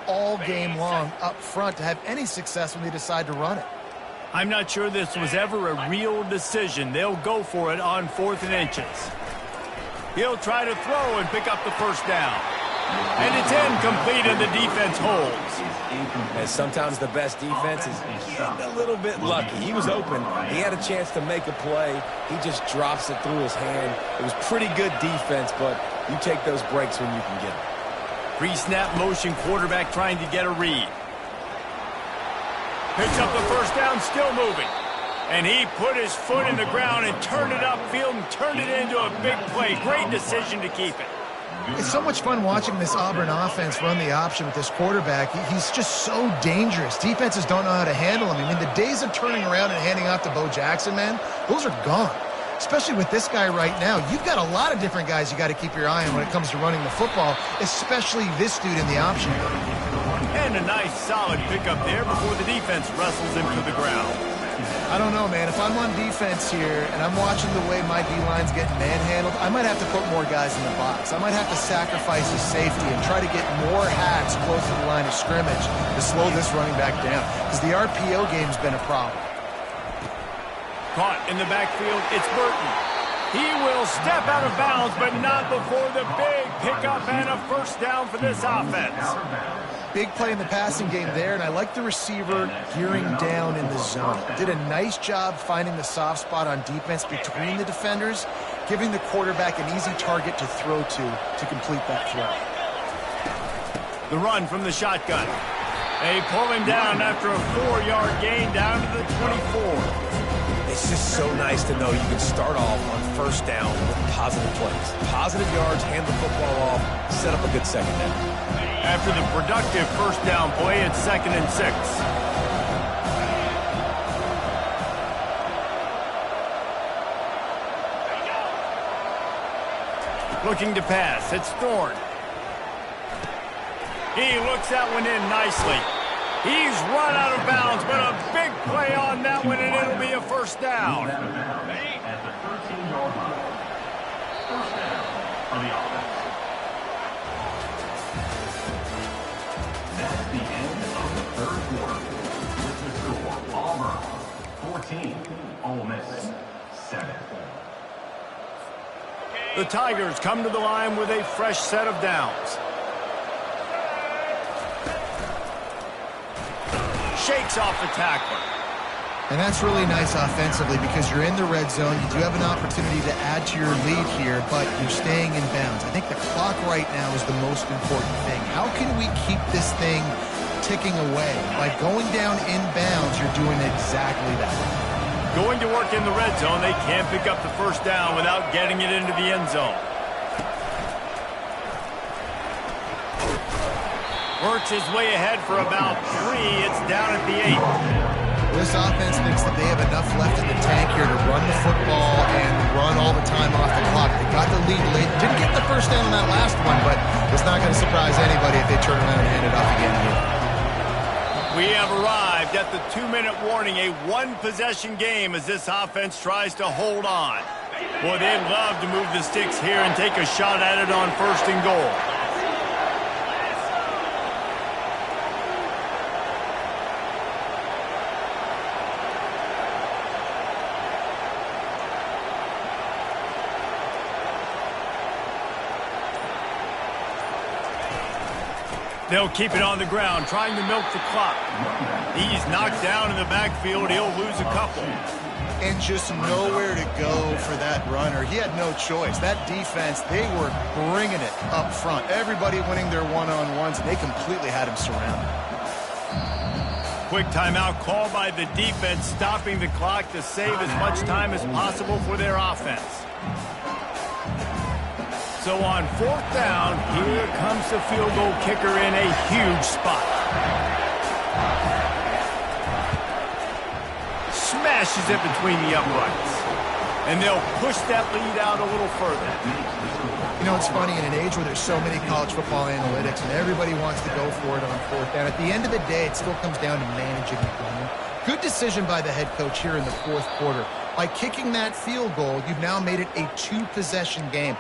all game long up front to have any success when they decide to run it. I'm not sure this was ever a real decision. They'll go for it on 4th and inches. He'll try to throw and pick up the first down. And it's incomplete, and the defense holds. And sometimes the best defense is getting a little bit lucky. He was open. He had a chance to make a play. He just drops it through his hand. It was pretty good defense, but you take those breaks when you can get them. Pre-snap motion, quarterback trying to get a read. Picks up the first down, still moving. And he put his foot in the ground and turned it upfield and turned it into a big play. Great decision to keep it. It's so much fun watching this Auburn offense run the option with this quarterback. He's just so dangerous. Defenses don't know how to handle him. I mean, the days of turning around and handing off to Bo Jackson, man, those are gone. Especially with this guy right now. You've got a lot of different guys you got to keep your eye on when it comes to running the football, especially this dude in the option. And a nice solid pickup there before the defense wrestles him to the ground. I don't know, man. If I'm on defense here and I'm watching the way my D-line's getting manhandled, I might have to put more guys in the box. I might have to sacrifice his safety and try to get more hats close to the line of scrimmage to slow this running back down, because the RPO game's been a problem. Caught in the backfield, it's Burton. He will step out of bounds, but not before the big pickup and a first down for this offense. Big play in the passing game there, and I like the receiver gearing down in the zone. Did a nice job finding the soft spot on defense between the defenders, giving the quarterback an easy target to throw to complete that throw. The run from the shotgun. They pull him down after a 4-yard gain down to the 24. It's just so nice to know you can start off on first down with positive plays. Positive yards, hand the football off, set up a good second down. After the productive first down play, it's 2nd and 6. Looking to pass. It's Thorne. He looks that one in nicely. He's run out of bounds, but a big play on that one, and it'll be a first down. At the 13-yard line. First down for the offense. That's the end of the third quarter. With the score, Auburn 14, Ole Miss 7. The Tigers come to the line with a fresh set of downs. Shakes off the tackler. And that's really nice offensively because you're in the red zone. You do have an opportunity to add to your lead here, but you're staying in bounds. I think the clock right now is the most important thing. How can we keep this thing ticking away? By going down in bounds, you're doing exactly that. Going to work in the red zone, they can't pick up the first down without getting it into the end zone. Works his way ahead for about 3. It's down at the 8. This offense thinks that they have enough left in the tank here to run the football and run all the time off the clock. They got the lead late. Didn't get the first down on that last one, but it's not going to surprise anybody if they turn around and hand it off again here. We have arrived at the 2-minute warning, a one-possession game as this offense tries to hold on. Boy, they'd love to move the sticks here and take a shot at it on 1st and goal. They'll keep it on the ground, trying to milk the clock. He's knocked down in the backfield. He'll lose a couple. And just nowhere to go for that runner. He had no choice. That defense, they were bringing it up front. Everybody winning their one-on-ones, and they completely had him surrounded. Quick timeout called by the defense, stopping the clock to save as much time as possible for their offense. So on 4th down, here comes the field goal kicker in a huge spot. Smashes it between the uprights. And they'll push that lead out a little further. You know, it's funny, in an age where there's so many college football analytics and everybody wants to go for it on 4th down, at the end of the day, it still comes down to managing the game. Good decision by the head coach here in the 4th quarter. By kicking that field goal, you've now made it a 2-possession game.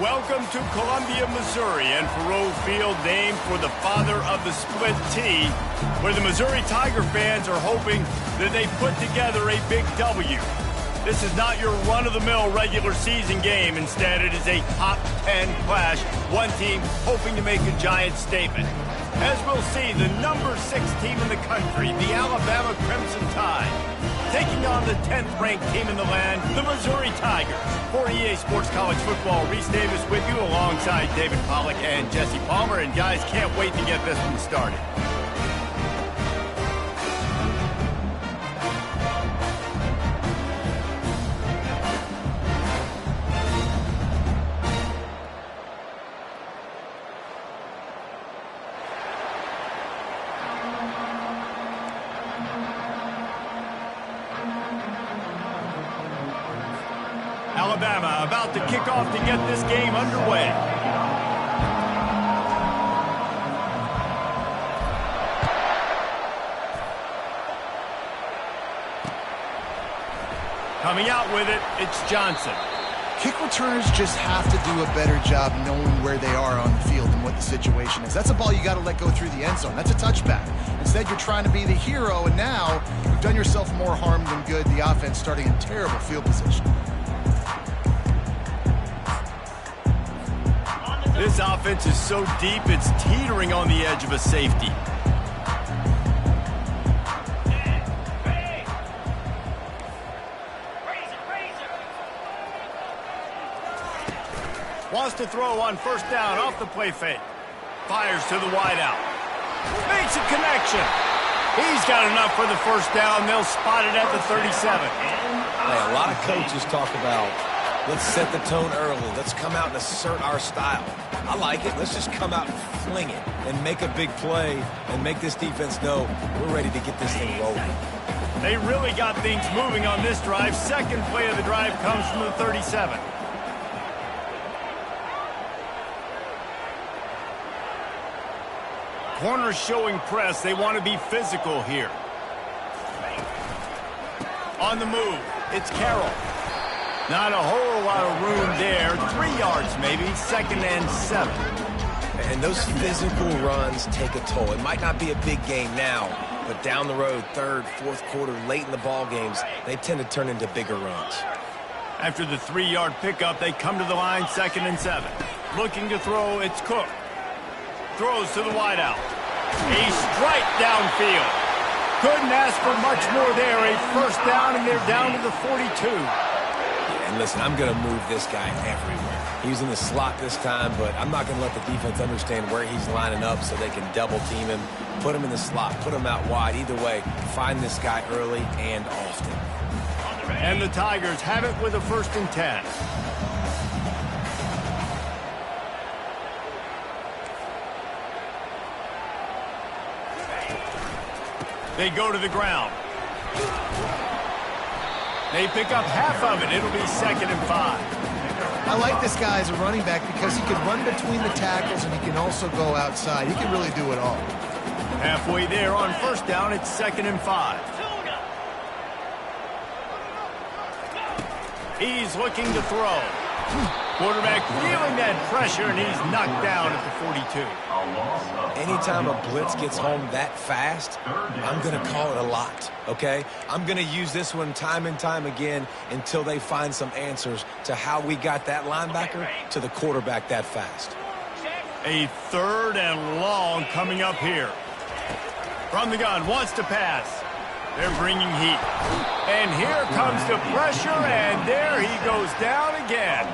Welcome to Columbia, Missouri, and Faurot Field, named for the father of the split T, where the Missouri Tiger fans are hoping that they put together a big W. This is not your run-of-the-mill regular season game. Instead, it is a top 10 clash, one team hoping to make a giant statement. As we'll see, the number 6 team in the country, the Alabama Crimson Tide, taking on the 10th-ranked team in the land, the Missouri Tigers. For EA Sports College Football, Reese Davis with you alongside David Pollack and Jesse Palmer. And guys, can't wait to get this one started. Alabama about to kick off to get this game underway. Coming out with it, it's Johnson. Kick returners just have to do a better job knowing where they are on the field and what the situation is. That's a ball you got to let go through the end zone. That's a touchback. Instead, you're trying to be the hero, and now you've done yourself more harm than good. The offense starting in terrible field position. This offense is so deep, it's teetering on the edge of a safety. Wants to throw on first down off the play fake. Fires to the wideout. Makes a connection. He's got enough for the first down. They'll spot it at the 37. Hey, a lot of coaches talk about, let's set the tone early. Let's come out and assert our style. I like it. Let's just come out and fling it and make a big play and make this defense know we're ready to get this thing rolling. They really got things moving on this drive. Second play of the drive comes from the 37. Corners showing press. They want to be physical here. On the move, it's Carroll. Not a whole lot of room there. 3 yards maybe, 2nd and 7. And those physical runs take a toll. It might not be a big game now, but down the road, 3rd, 4th quarter, late in the ball games, they tend to turn into bigger runs. After the 3-yard pickup, they come to the line, 2nd and 7. Looking to throw, it's Cook. Throws to the wideout. A strike downfield. Couldn't ask for much more there. A first down, and they're down to the 42. And listen, I'm going to move this guy everywhere. He's in the slot this time, but I'm not going to let the defense understand where he's lining up so they can double team him, put him in the slot, put him out wide. Either way, find this guy early and often. And the Tigers have it with a 1st and 10. They go to the ground. They pick up half of it. It'll be 2nd and 5. I like this guy as a running back because he can run between the tackles and he can also go outside. He can really do it all. Halfway there on first down, it's 2nd and 5. He's looking to throw. Quarterback feeling that pressure, and he's knocked down at the 42. Anytime a blitz gets home that fast, I'm going to call it a lot, okay? I'm going to use this one time and time again until they find some answers to how we got that linebacker to the quarterback that fast. A 3rd and long coming up here. From the gun, wants to pass. They're bringing heat. And here comes the pressure, and there he goes down again.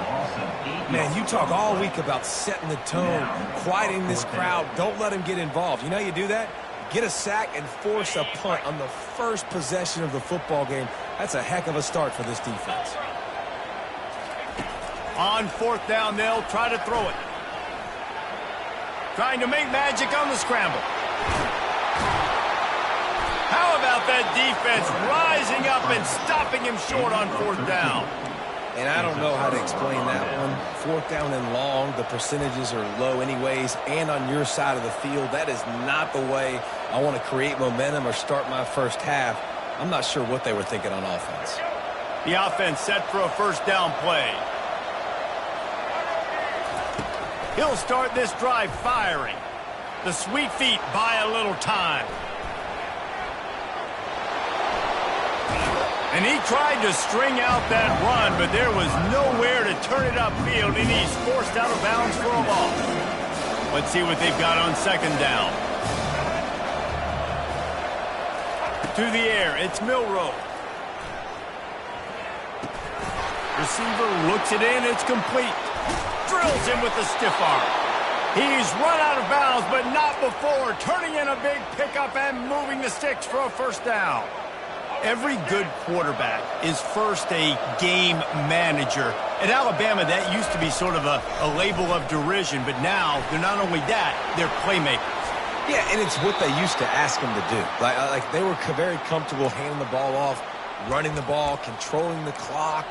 Man, you talk all week about setting the tone, quieting this crowd. Don't let him get involved. You know how you do that? Get a sack and force a punt on the first possession of the football game. That's a heck of a start for this defense. On 4th down, they'll try to throw it. Trying to make magic on the scramble. How about that defense rising up and stopping him short on 4th down? And I don't know how to explain that one. 4th down and long, the percentages are low anyways, and on your side of the field, that is not the way I want to create momentum or start my first half. I'm not sure what they were thinking on offense. The offense set for a first down play. He'll start this drive firing. The sweet feet buy a little time. And he tried to string out that run, but there was nowhere to turn it upfield, and he's forced out of bounds for a loss. Let's see what they've got on 2nd down. To the air, it's Milroe. Receiver looks it in, it's complete. Drills him with the stiff arm. He's run out of bounds, but not before turning in a big pickup and moving the sticks for a first down. Every good quarterback is first a game manager. At Alabama, that used to be sort of a label of derision, but now they're not only that, they're playmakers. Yeah, and it's what they used to ask them to do. Like they were very comfortable handing the ball off, running the ball, controlling the clock.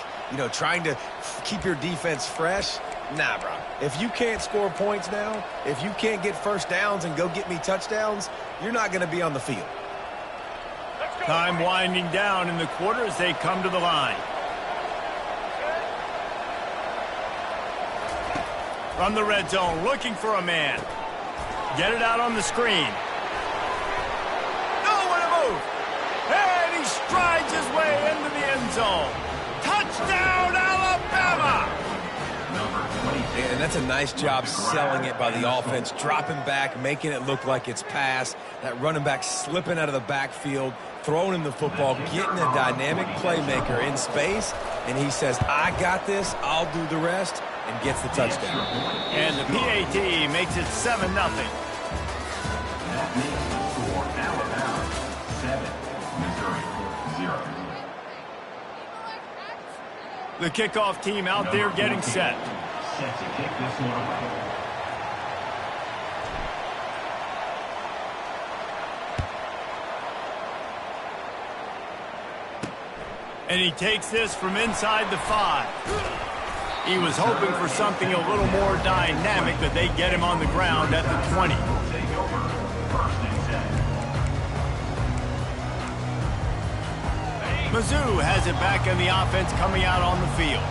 trying to keep your defense fresh. Nah, bro. If you can't score points now, if you can't get first downs and go get me touchdowns, you're not going to be on the field. Time winding down in the quarter as they come to the line. From the red zone, looking for a man. Get it out on the screen. Nowhere to move. And he strides his way into the end zone. Touchdown, Alabama! And that's a nice job selling it by the offense, dropping back, making it look like it's pass. That running back slipping out of the backfield, throwing him the football, getting a dynamic playmaker in space, and he says, I got this, I'll do the rest, and gets the touchdown. And the PAT makes it 7-0. That makes the score Alabama 7, Missouri 0. The kickoff team out there getting set. Set to kick this one away. And he takes this from inside the 5. He was hoping for something a little more dynamic, but they get him on the ground at the 20. Take over. First and 10. Mizzou has it back in the offense coming out on the field.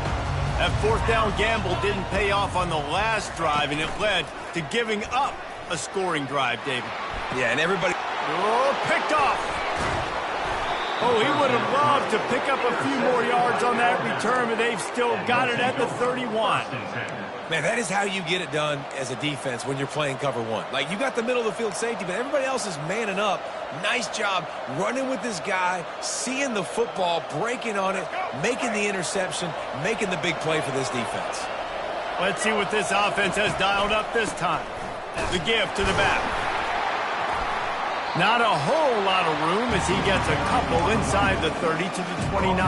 That fourth down gamble didn't pay off on the last drive, and it led to giving up a scoring drive, David. Yeah, and everybody... Oh, picked off. Oh, he would have loved to pick up a few more yards on that return, but they've still got it at the 31. Man, that is how you get it done as a defense when you're playing cover one. Like, you got the middle of the field safety, but everybody else is manning up. Nice job running with this guy, seeing the football, breaking on it, making the interception, making the big play for this defense. Let's see what this offense has dialed up this time. The give to the back. Not a whole lot of room as he gets a couple inside the 30 to the 29.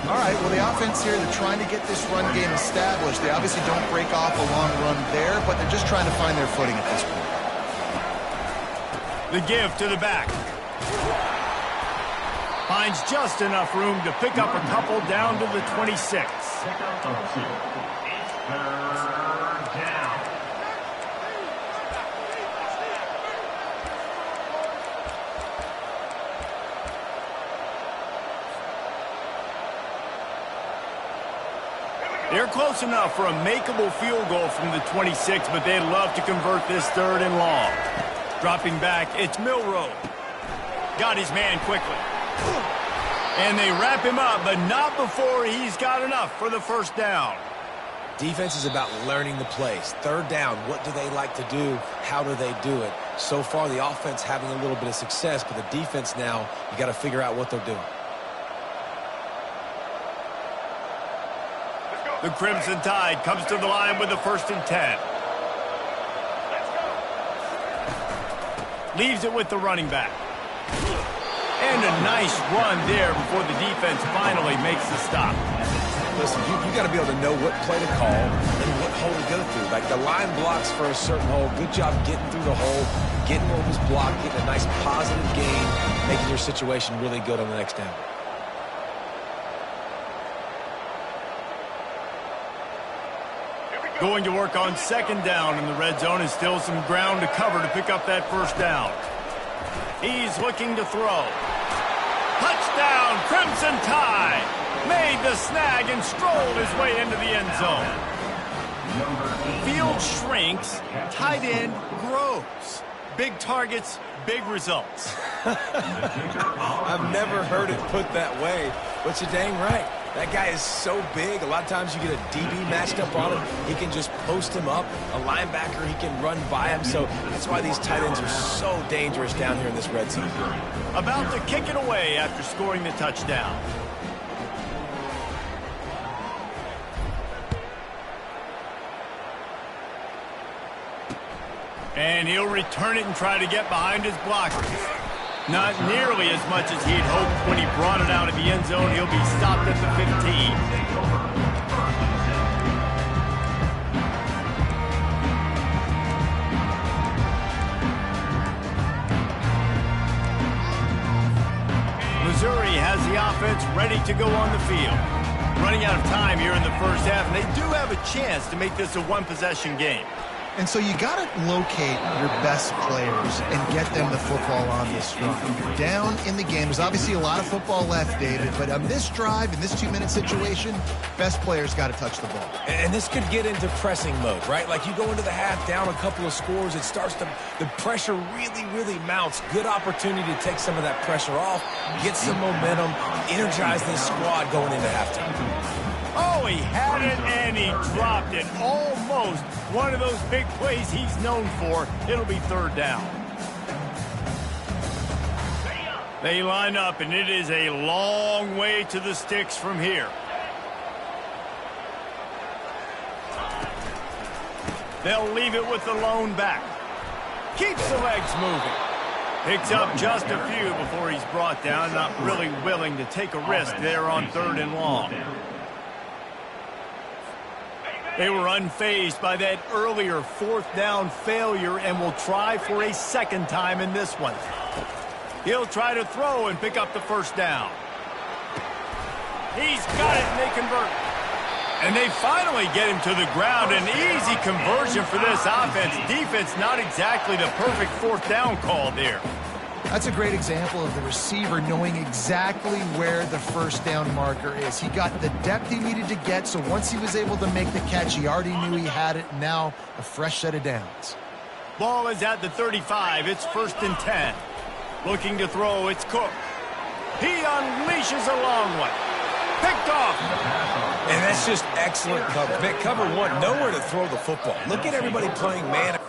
All right, well, the offense here, they're trying to get this run game established. They obviously don't break off a long run there, but they're just trying to find their footing at this point. The give to the back. Finds just enough room to pick up a couple down to the 26. Pick up of 2. It's third down. They're close enough for a makeable field goal from the 26, but they'd love to convert this 3rd and long. Dropping back, it's Milroe. Got his man quickly. And they wrap him up, but not before he's got enough for the first down. Defense is about learning the plays. 3rd down, what do they like to do? How do they do it? So far, the offense having a little bit of success, but the defense now, you got to figure out what they're doing. The Crimson Tide comes to the line with the 1st and 10. Leaves it with the running back. And a nice run there before the defense finally makes the stop. Listen, you got to be able to know what play to call and what hole to go through. Like, the line blocks for a certain hole. Good job getting through the hole, getting what was blocked, getting a nice positive gain, making your situation really good on the next down. Going to work on 2nd down in the red zone, and still some ground to cover to pick up that 1st down. He's looking to throw. Touchdown, Crimson Tide! Made the snag and strolled his way into the end zone. Field shrinks, tight end grows. Big targets, big results. I've never heard it put that way, but you're dang right. That guy is so big. A lot of times you get a DB matched up on him. He can just post him up. A linebacker, he can run by him. So that's why these tight ends are so dangerous down here in this red zone. About to kick it away after scoring the touchdown. And he'll return it and try to get behind his blockers. Not nearly as much as he'd hoped when he brought it out of the end zone. He'll be stopped at the 15. Missouri has the offense ready to go on the field. Running running out of time here in the first half, and they do have a chance to make this a one-possession game. And so you got to locate your best players and get them the football on this drive. You're down in the game. There's obviously a lot of football left, David, but on this drive, in this 2-minute situation, best players got to touch the ball. And this could get into pressing mode, right? Like you go into the half down a couple of scores, it starts to, the pressure really, really mounts. Good opportunity to take some of that pressure off, get some momentum, energize this squad going into halftime. Oh, he had it and he dropped it. Almost one of those big plays he's known for. It'll be third down. They line up, and it is a long way to the sticks from here. They'll leave it with the lone back. Keeps the legs moving. Picks up just a few before he's brought down. Not really willing to take a risk there on 3rd and long. They were unfazed by that earlier 4th down failure and will try for a second time in this one. He'll try to throw and pick up the first down. He's got it, and they convert. And they finally get him to the ground. An easy conversion for this offense. Defense, not exactly the perfect 4th down call there. That's a great example of the receiver knowing exactly where the first down marker is. He got the depth he needed to get, so once he was able to make the catch, he already knew he had it. Now a fresh set of downs. Ball is at the 35. It's 1st and 10. Looking to throw, it's Cook. He unleashes a long one. Picked off. And that's just excellent cover. Cover one, nowhere to throw the football. Look at everybody playing man.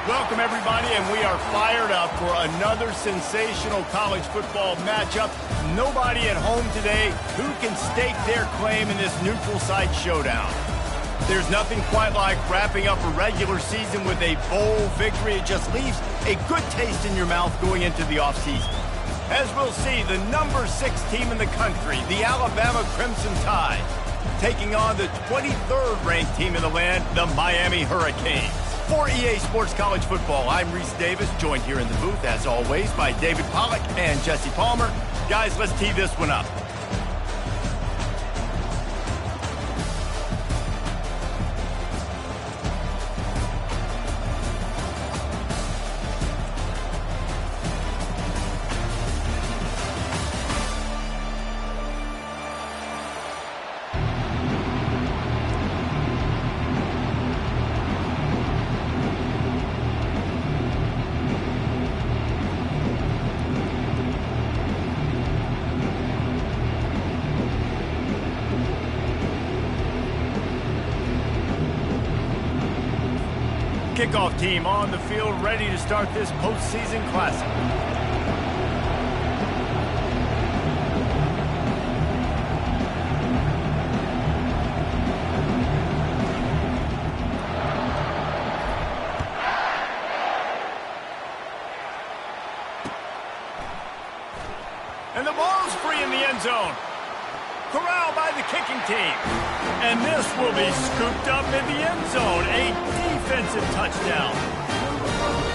Welcome, everybody, and we are fired up for another sensational college football matchup. Nobody at home today who can stake their claim in this neutral site showdown. There's nothing quite like wrapping up a regular season with a bowl victory. It just leaves a good taste in your mouth going into the offseason. As we'll see, the number 6 team in the country, the Alabama Crimson Tide, taking on the 23rd ranked team in the land, the Miami Hurricanes. For EA Sports College Football, I'm Reese Davis, joined here in the booth, as always, by David Pollack and Jesse Palmer. Guys, let's tee this one up. kickoff team on the field ready to start this postseason classic. And the ball's free in the end zone. Corralled by the kicking team. And this will be scooped up in the end zone. A defensive touchdown.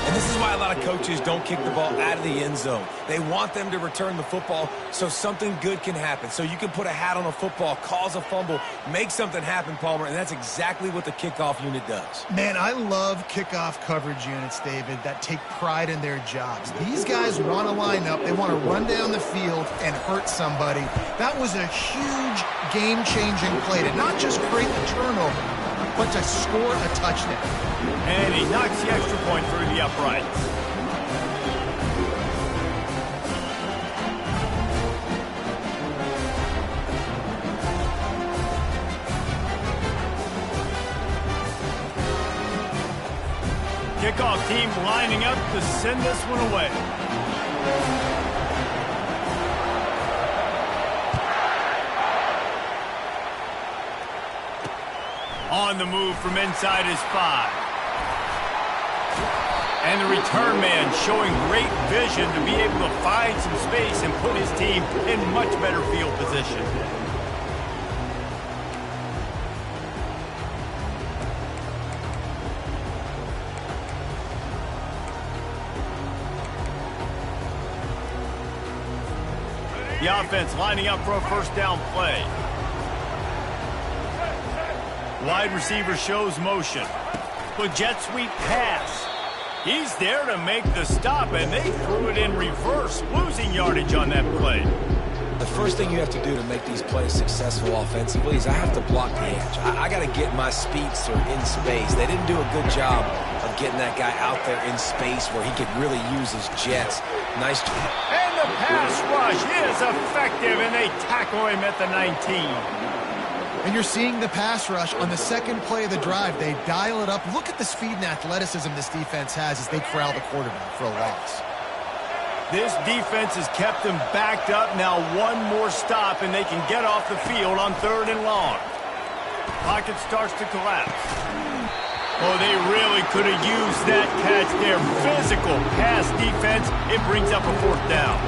And this is why a lot of coaches don't kick the ball out of the end zone. They want them to return the football so something good can happen. So you can put a hat on a football, cause a fumble, make something happen, Palmer, and that's exactly what the kickoff unit does. Man, I love kickoff coverage units, David, that take pride in their jobs. These guys want to line up. They want to run down the field and hurt somebody. That was a huge game-changing play to not just create the turnover, but to score a touchdown. And he knocks the extra point through the uprights. Kickoff team lining up to send this one away. On the move from inside his 5. And the return man showing great vision to be able to find some space and put his team in much better field position. The offense lining up for a first down play. Wide receiver shows motion. But jet sweep pass. He's there to make the stop, and they threw it in reverse, losing yardage on that play. The first thing you have to do to make these plays successful offensively is I have to block the edge. I got to get my speedster in space. They didn't do a good job of getting that guy out there in space where he could really use his jets. Nice. And the pass rush is effective, and they tackle him at the 19. And you're seeing the pass rush on the second play of the drive. They dial it up. Look at the speed and athleticism this defense has as they corral the quarterback for a loss. This defense has kept them backed up. Now one more stop, and they can get off the field on 3rd and long. Pocket starts to collapse. Oh, they really could have used that catch there. Physical pass defense. It brings up a 4th down.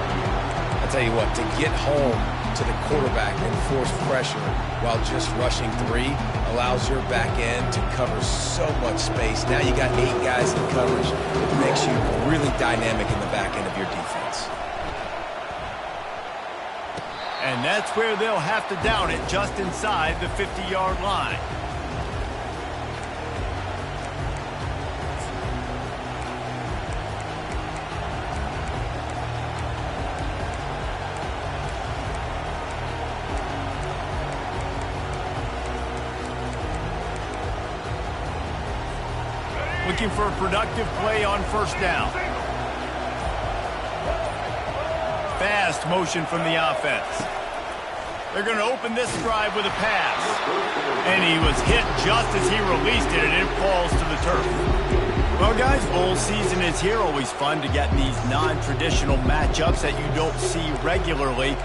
I tell you what, to get home to the quarterback and force pressure while just rushing 3 allows your back end to cover so much space. Now you got 8 guys in coverage. It makes you really dynamic in the back end of your defense. And that's where they'll have to down it, just inside the 50-yard line. Looking for a productive play on 1st down. Fast motion from the offense. They're going to open this drive with a pass. And he was hit just as he released it, and it falls to the turf. Well, guys, bowl season is here. Always fun to get these non-traditional matchups that you don't see regularly.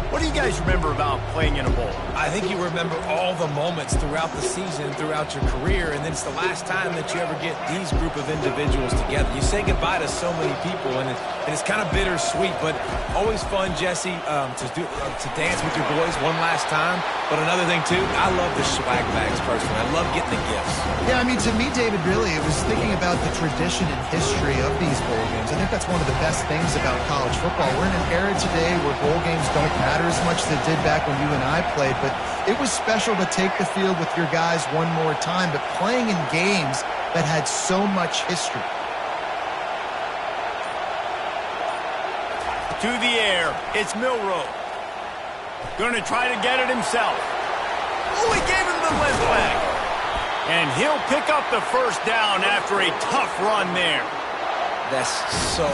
What do you guys remember about playing in a bowl? I think you remember all the moments throughout the season, throughout your career, and then it's the last time that you ever get these group of individuals together. You say goodbye to so many people, and it's kind of bittersweet, but always fun, Jesse, to dance with your boys one last time. But another thing, too, I love the swag bags personally. I love getting the gifts. Yeah, I mean, to me, David, really, it was thinking about the tradition and history of these bowl games. I think that's one of the best things about college football. We're in an era today where bowl games don't matter as much as they did back when you and I played, but it was special to take the field with your guys one more time, but playing in games that had so much history. To the air, it's Milroe. Going to try to get it himself. Oh, he gave him the limp leg. And he'll pick up the 1st down after a tough run there. That's so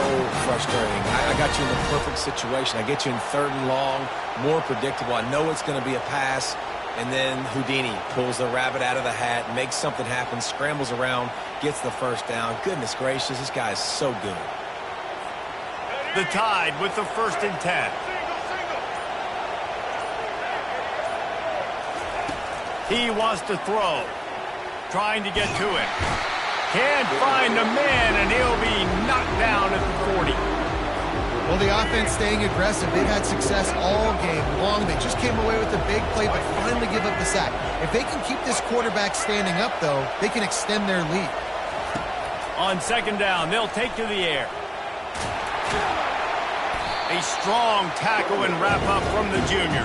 frustrating. I got you in the perfect situation. I get you in 3rd and long, more predictable. I know it's going to be a pass, And then Houdini pulls the rabbit out of the hat, makes something happen, scrambles around, gets the first down. Goodness gracious, this guy is so good. The Tide with the 1st and 10. He wants to throw. Trying to get to it. Can't find the man, and he'll be knocked down at the 40. Well, the offense staying aggressive. They've had success all game long. They just came away with a big play, but finally give up the sack. If they can keep this quarterback standing up, though, they can extend their lead. On 2nd down, they'll take to the air. A strong tackle and wrap up from the junior.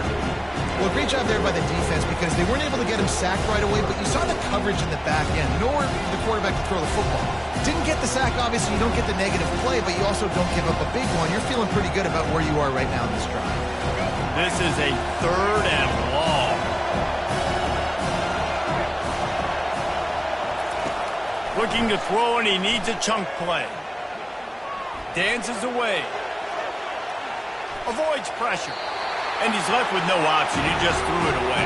Well, great job there by the defense because they weren't able to get him sacked right away, but you saw the coverage in the back end. Nowhere for the quarterback to throw the football. Didn't get the sack, obviously. You don't get the negative play, but you also don't give up a big one. You're feeling pretty good about where you are right now in this drive. This is a 3rd and long. Looking to throw, and he needs a chunk play. Dances away. Avoids pressure. And he's left with no option. He just threw it away.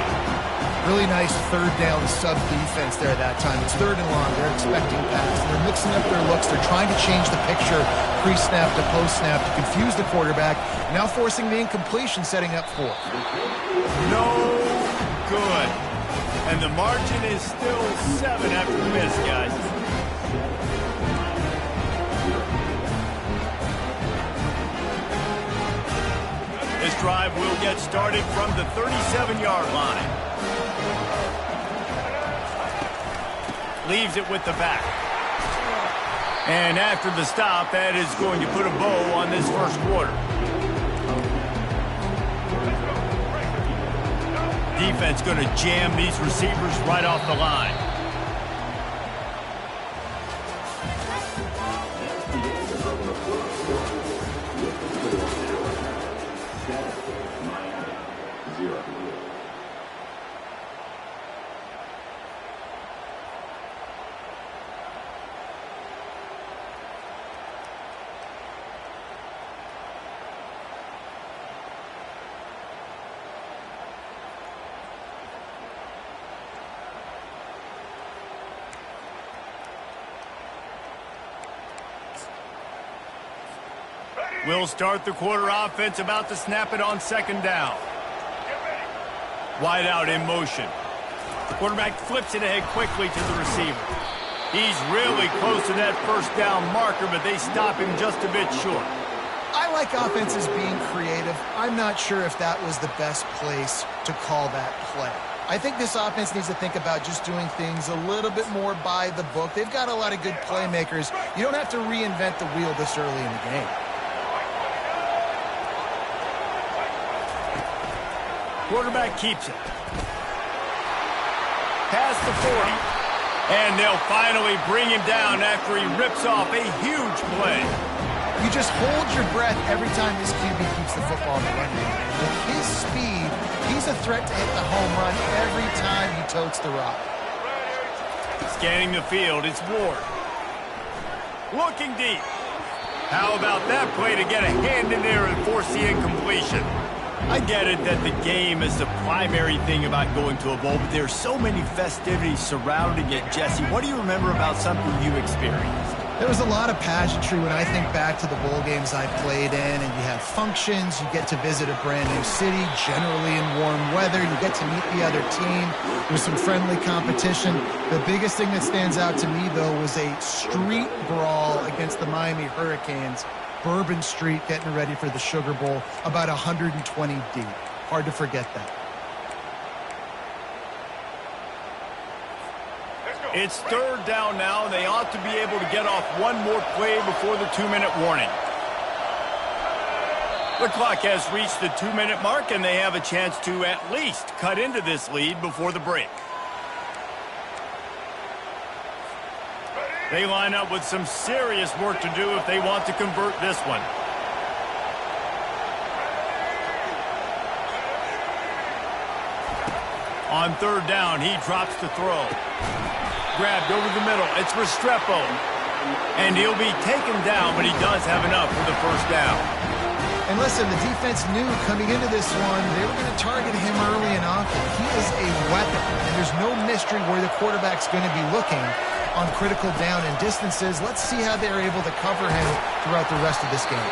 Really nice 3rd down sub-defense there that time. It's 3rd and long. They're expecting pass. They're mixing up their looks. They're trying to change the picture pre-snap to post-snap to confuse the quarterback. Now forcing the incompletion, setting up 4th. No good. And the margin is still 7 after the miss, guys. This drive will get started from the 37-yard line. Leaves it with the back. And after the stop, that is going to put a bow on this 1st quarter. Defense going to jam these receivers right off the line. We'll start the quarter offense, about to snap it on 2nd down. Wide out in motion. Quarterback flips it ahead quickly to the receiver. He's really close to that 1st down marker, but they stop him just a bit short. I like offenses being creative. I'm not sure if that was the best place to call that play. I think this offense needs to think about just doing things a little bit more by the book. They've got a lot of good playmakers. You don't have to reinvent the wheel this early in the game. Quarterback keeps it. Past the 40. And they'll finally bring him down after he rips off a huge play. You just hold your breath every time this QB keeps the football in the run game. With his speed, he's a threat to hit the home run every time he totes the rock. Scanning the field, it's Ward. Looking deep. How about that play to get a hand in there and force the incompletion? I get it that the game is the primary thing about going to a bowl, but there's so many festivities surrounding it. Jesse, what do you remember about something you experienced? There was a lot of pageantry when I think back to the bowl games I played in, and you have functions, you get to visit a brand new city, generally in warm weather, you get to meet the other team, there's some friendly competition. The biggest thing that stands out to me, though, was a street brawl against the Miami Hurricanes. Bourbon Street getting ready for the Sugar Bowl, about 120 deep. Hard to forget that. It's 3rd down now, and they ought to be able to get off one more play before the 2-minute warning. The clock has reached the 2-minute mark, and they have a chance to at least cut into this lead before the break. They line up with some serious work to do if they want to convert this one. On 3rd down, he drops the throw. Grabbed over the middle. It's Restrepo. And he'll be taken down, but he does have enough for the 1st down. And listen, the defense knew coming into this one, they were going to target him early and often. He is a weapon, and there's no mystery where the quarterback's going to be looking on critical down and distances. Let's see how they're able to cover him throughout the rest of this game.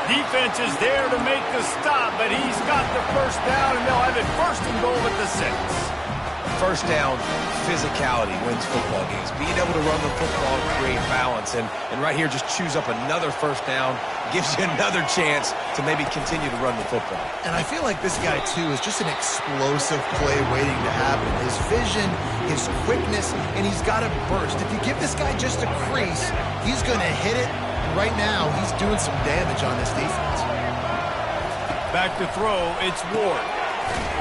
Defense is there to make the stop, but he's got the first down, and they'll have it first and goal at the 6. First down, physicality wins football games. Being able to run the football and create balance. And right here, just choose up another first down, gives you another chance to maybe continue to run the football. And I feel like this guy, too, is just an explosive play waiting to happen. His vision, his quickness, and he's got a burst. If you give this guy just a crease, he's going to hit it. And right now, he's doing some damage on this defense. Back to throw, it's Ward.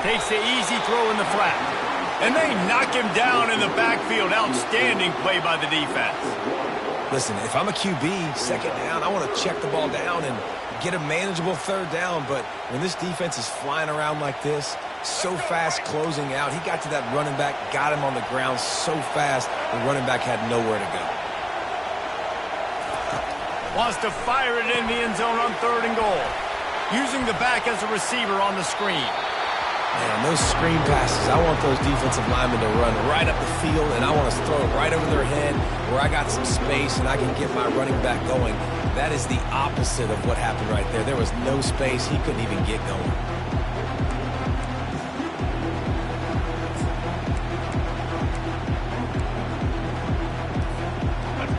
Takes the easy throw in the flat. And they knock him down in the backfield. Outstanding play by the defense. Listen, if I'm a QB, second down, I want to check the ball down and get a manageable third down. But when this defense is flying around like this, so fast closing out, he got to that running back, got him on the ground so fast, the running back had nowhere to go. Wants to fire it in the end zone on 3rd and goal. Using the back as a receiver on the screen. Man, those screen passes, I want those defensive linemen to run right up the field, and I want to throw it right over their head where I got some space and I can get my running back going. That is the opposite of what happened right there. There was no space. He couldn't even get going.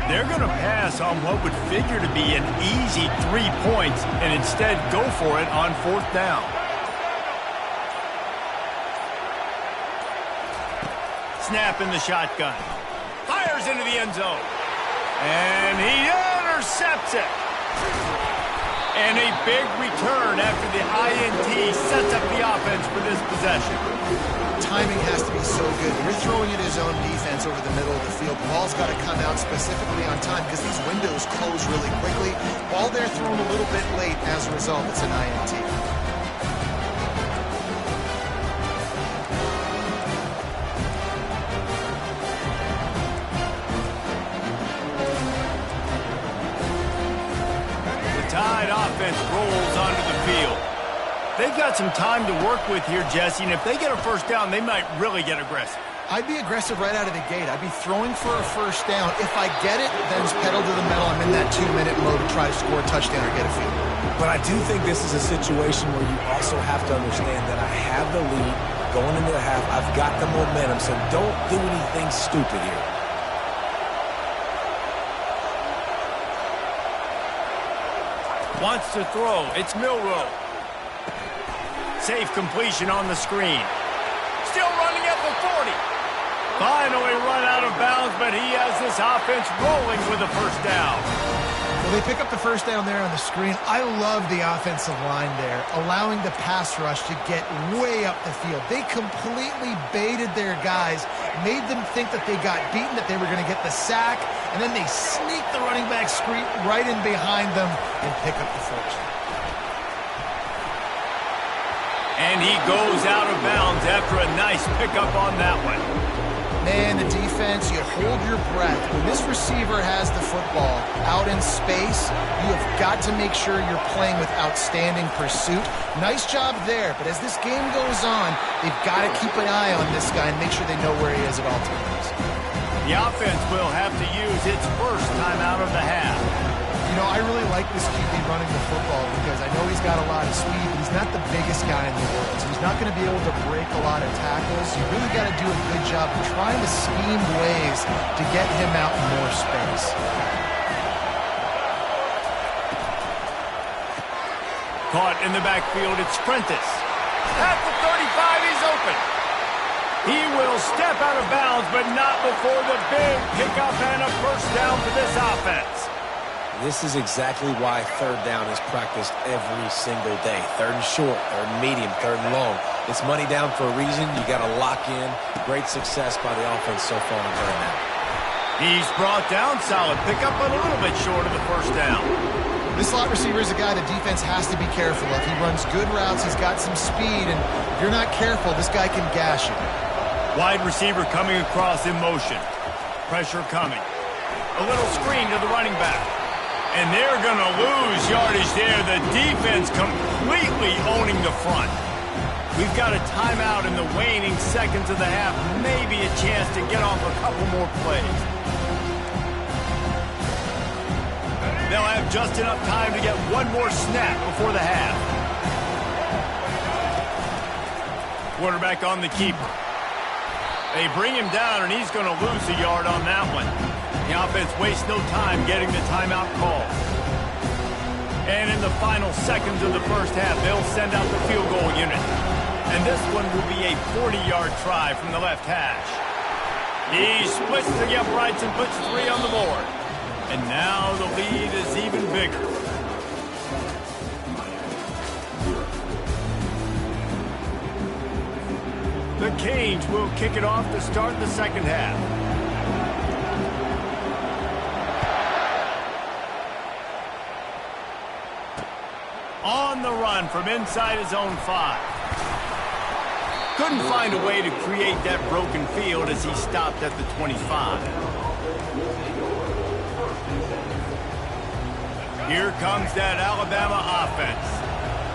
They're going to pass on what would figure to be an easy 3 points and instead go for it on 4th down. Snap in the shotgun. Fires into the end zone. And he intercepts it. And a big return after the INT sets up the offense for this possession. Timing has to be so good. You're throwing it his own defense over the middle of the field. The ball's got to come out specifically on time because these windows close really quickly. Ball there thrown a little bit late. As a result, it's an INT. Tide offense rolls onto the field. They've got some time to work with here, Jesse, and if they get a first down, they might really get aggressive. I'd be aggressive right out of the gate. I'd be throwing for a first down. If I get it, then it's pedal to the metal. I'm in that 2-minute mode to try to score a touchdown or get a field. But I do think this is a situation where you also have to understand that I have the lead going into the half. I've got the momentum, so don't do anything stupid here. Wants to throw. It's Milroe. Safe completion on the screen. Still running at the 40. Finally run out of bounds, but he has this offense rolling with a first down. Well, they pick up the first down there on the screen. I love the offensive line there, allowing the pass rush to get way up the field. They completely baited their guys, made them think that they got beaten, that they were going to get the sack, and then they sneak the running back screen right in behind them and pick up the first. And he goes out of bounds after a nice pickup on that one. Man, the defense, you hold your breath. When this receiver has the football out in space, you have got to make sure you're playing with outstanding pursuit. Nice job there, but as this game goes on, they've got to keep an eye on this guy and make sure they know where he is at all times. The offense will have to use its first time out of the half. You know, I really like this QB running the football because I know he's got a lot of speed, but he's not the biggest guy in the world. So he's not going to be able to break a lot of tackles. You really got to do a good job of trying to scheme ways to get him out in more space. Caught in the backfield, it's Prentice. At the 35, he's open. He will step out of bounds, but not before the big pickup and a first down for this offense. This is exactly why third down is practiced every single day. Third and short, third and medium, third and long. It's money down for a reason. You got to lock in. Great success by the offense so far on third down. He's brought down, solid pickup, but a little bit short of the first down. This slot receiver is a guy the defense has to be careful of. He runs good routes. He's got some speed, and if you're not careful, this guy can gash you. Wide receiver coming across in motion. Pressure coming. A little screen to the running back. And they're going to lose yardage there. The defense completely owning the front. We've got a timeout in the waning seconds of the half. Maybe a chance to get off a couple more plays. They'll have just enough time to get one more snap before the half. Quarterback on the keeper. They bring him down, and he's going to lose a yard on that one. The offense wastes no time getting the timeout call. And in the final seconds of the first half, they'll send out the field goal unit. And this one will be a 40-yard try from the left hash. He splits the uprights and puts 3 on the board. And now the lead is even bigger. The Canes will kick it off to start the second half. On the run from inside his own 5. Couldn't find a way to create that broken field as he stopped at the 25. Here comes that Alabama offense.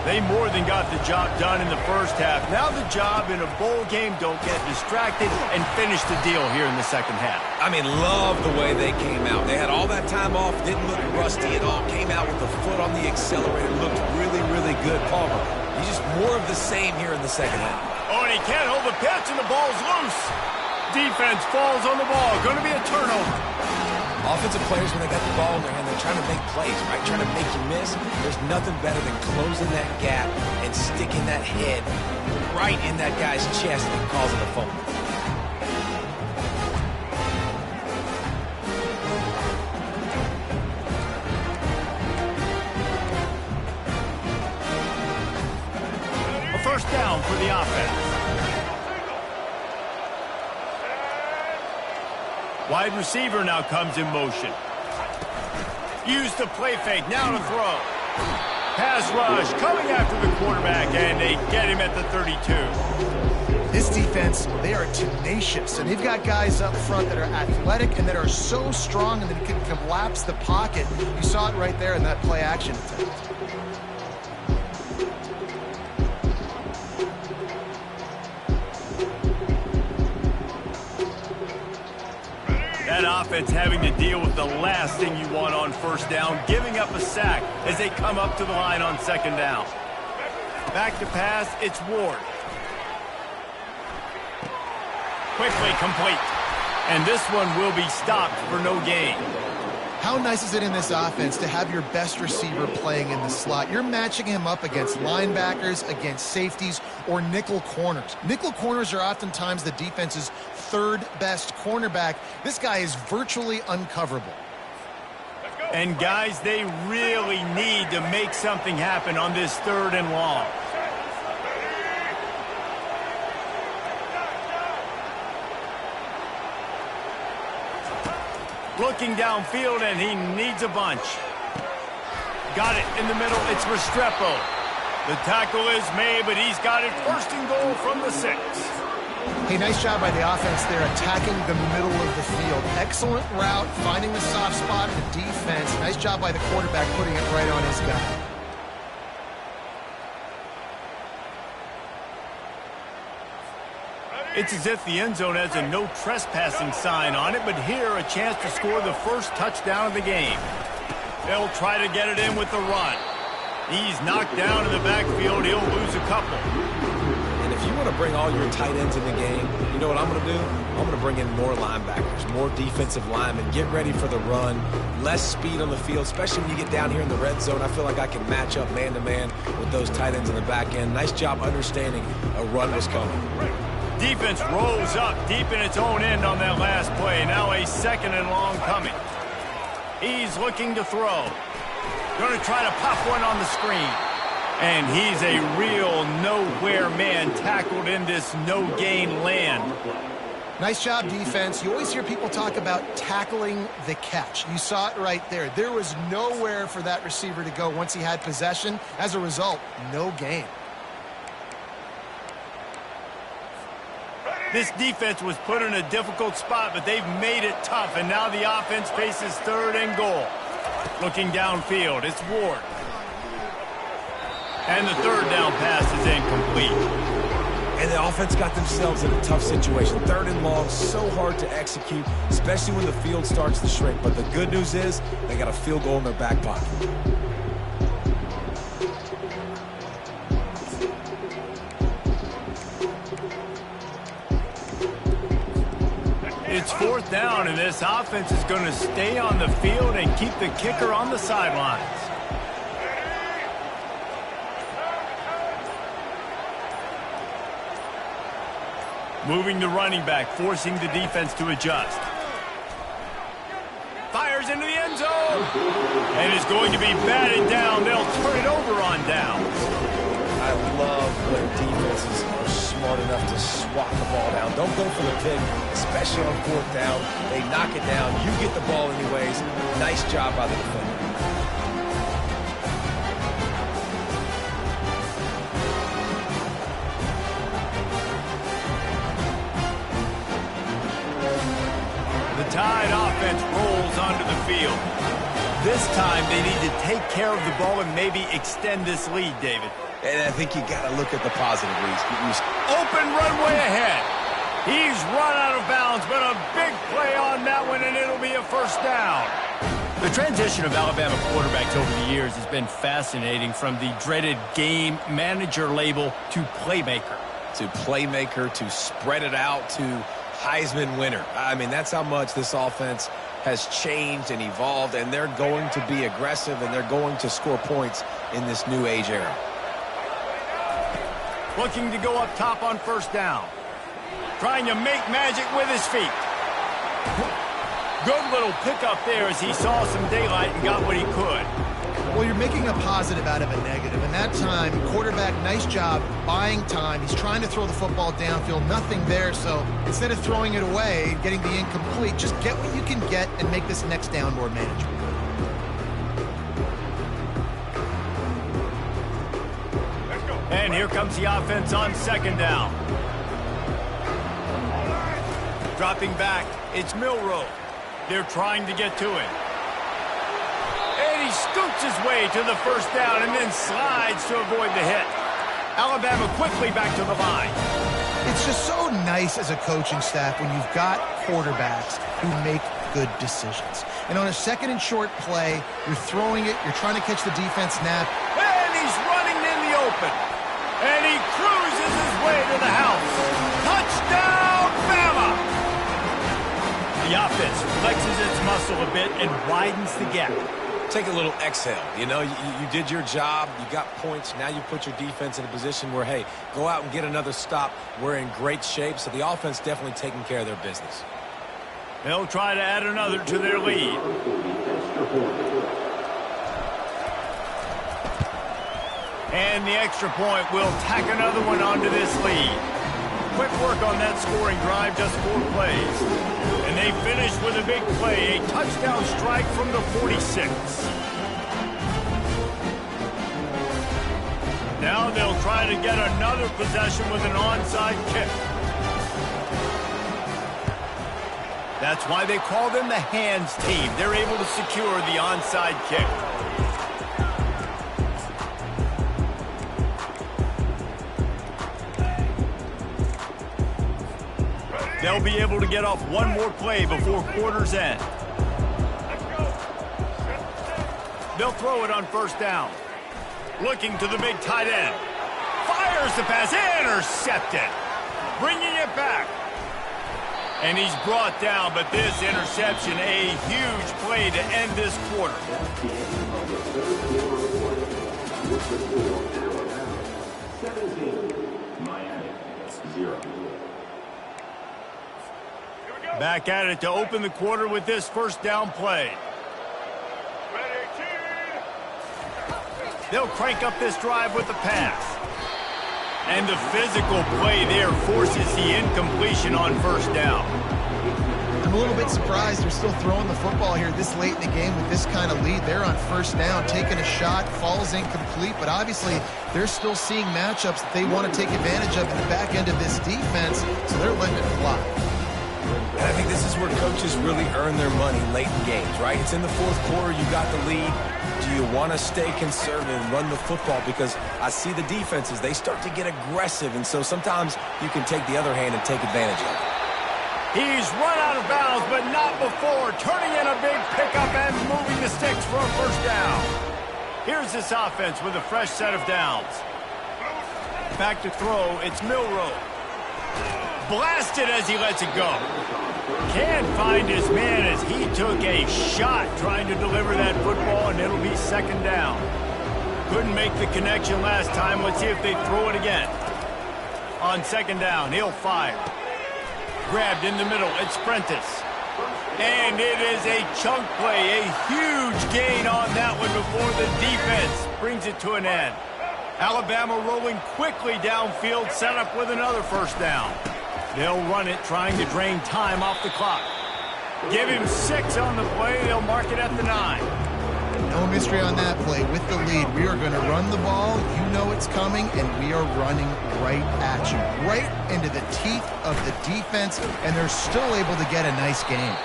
They more than got the job done in the first half. Now the job in a bowl game, don't get distracted and finish the deal here in the second half. I mean, love the way they came out. They had all that time off, didn't look rusty at all. Came out with the foot on the accelerator, looked really, really good. Palmer, he's just more of the same here in the second half. Oh, and he can't hold the pitch, and the ball's loose. Defense falls on the ball. Going to be a turnover. Offensive players, when they got the ball in their hand, they're trying to make plays, right? Trying to make you miss. There's nothing better than closing that gap and sticking that head right in that guy's chest and causing a fumble. A first down for the offense. Wide receiver now comes in motion. Use the play fake, now to throw. Pass rush coming after the quarterback, and they get him at the 32. This defense, they are tenacious, and they've got guys up front that are athletic and that are so strong and that can collapse the pocket. You saw it right there in that play action attempt. That offense having to deal with the last thing you want on first down, giving up a sack as they come up to the line on second down. Back to pass, it's Ward. Quickly complete. And this one will be stopped for no gain. How nice is it in this offense to have your best receiver playing in the slot? You're matching him up against linebackers, against safeties, or nickel corners. Nickel corners are oftentimes the defense's third best cornerback. This guy is virtually uncoverable. And guys, they really need to make something happen on this 3rd and long. Looking downfield, and he needs a bunch. Got it in the middle. It's Restrepo. The tackle is made, but he's got it first and goal from the 6. Hey, nice job by the offense there, attacking the middle of the field. Excellent route, finding the soft spot in the defense. Nice job by the quarterback putting it right on his guy. It's as if the end zone has a no trespassing sign on it, but here a chance to score the first touchdown of the game. They'll try to get it in with the run. He's knocked down in the backfield. He'll lose a couple. And if you want to bring all your tight ends in the game, you know what I'm going to do? I'm going to bring in more linebackers, more defensive linemen, get ready for the run, less speed on the field, especially when you get down here in the red zone. I feel like I can match up man-to-man with those tight ends in the back end. Nice job understanding a run was coming. Defense rolls up deep in its own end on that last play. Now a 2nd and long coming. He's looking to throw. Going to try to pop one on the screen. And he's a real nowhere man tackled in this no-gain land. Nice job, defense. You always hear people talk about tackling the catch. You saw it right there. There was nowhere for that receiver to go once he had possession. As a result, no gain. This defense was put in a difficult spot, but they've made it tough, and now the offense faces 3rd and goal. Looking downfield, it's Ward. And the third down pass is incomplete. And the offense got themselves in a tough situation. 3rd and long, so hard to execute, especially when the field starts to shrink. But the good news is they got a field goal in their back pocket. It's 4th down, and this offense is going to stay on the field and keep the kicker on the sidelines. Moving the running back, forcing the defense to adjust. Fires into the end zone. And is going to be batted down. They'll turn it over on downs. I love when defenses are smart enough to swat the ball down. Don't go for the pick, especially on 4th down. They knock it down. You get the ball anyways. Nice job by the defender. Tide offense rolls onto the field. This time they need to take care of the ball and maybe extend this lead, David. And I think you got to look at the positive, Reese. Open runway ahead. He's run out of bounds, but a big play on that one, and it'll be a 1st down. The transition of Alabama quarterbacks over the years has been fascinating, from the dreaded game manager label to playmaker. To spread it out to Heisman winner. I mean, that's how much this offense has changed and evolved, and they're going to be aggressive, and they're going to score points in this new age era. Looking to go up top on 1st down. Trying to make magic with his feet. Good little pickup there as he saw some daylight and got what he could. Well, you're making a positive out of a negative. And that time, quarterback, nice job buying time. He's trying to throw the football downfield. Nothing there. So instead of throwing it away, getting the incomplete, just get what you can get and make this next down more manageable. And here comes the offense on 2nd down. Dropping back, it's Milroe. They're trying to get to him. And he scoots his way to the 1st down and then slides to avoid the hit. Alabama quickly back to the line. It's just so nice as a coaching staff when you've got quarterbacks who make good decisions. And on a 2nd and short play, you're throwing it, you're trying to catch the defense snap. And he's running in the open. And he cruises his way to the house. Touchdown, Bama! The offense flexes its muscle a bit and widens the gap. Take a little exhale. You know, you did your job. You got points. Now you put your defense in a position where, hey, go out and get another stop. We're in great shape, so the offense definitely taking care of their business. They'll try to add another to their lead. And the extra point will tack another one onto this lead. Quick work on that scoring drive, just 4 plays. And they finish with a big play, a touchdown strike from the 46. Now they'll try to get another possession with an onside kick. That's why they call them the hands team. They're able to secure the onside kick. They'll be able to get off one more play before quarter's end. They'll throw it on 1st down. Looking to the big tight end. Fires the pass, intercepted. Bringing it back. And he's brought down, but this interception, a huge play to end this quarter. Miami, 0. Back at it to open the quarter with this 1st down play. They'll crank up this drive with the pass. And the physical play there forces the incompletion on 1st down. I'm a little bit surprised they're still throwing the football here this late in the game with this kind of lead. They're on 1st down, taking a shot, falls incomplete, but obviously they're still seeing matchups that they want to take advantage of in the back end of this defense, so they're letting it fly. And I think this is where coaches really earn their money late in games, right? It's in the fourth quarter. You got the lead. Do you want to stay conservative and run the football? Because I see the defenses, they start to get aggressive, and so sometimes you can take the other hand and take advantage of it. He's run out of bounds, but not before turning in a big pickup and moving the sticks for a first down. Here's this offense with a fresh set of downs. Back to throw, it's Milroe. Blasted as he lets it go. Can't find his man as he took a shot trying to deliver that football, and it'll be second down. Couldn't make the connection last time. Let's see if they throw it again. On second down, he'll fire. Grabbed in the middle, it's Prentice. And it is a chunk play, a huge gain on that one before the defense brings it to an end. Alabama rolling quickly downfield, set up with another first down. They'll run it, trying to drain time off the clock. Give him 6 on the play. They'll mark it at the 9. No mystery on that play. With the lead, we are going to run the ball. You know it's coming, and we are running right at you. Right into the teeth of the defense, and they're still able to get a nice gain.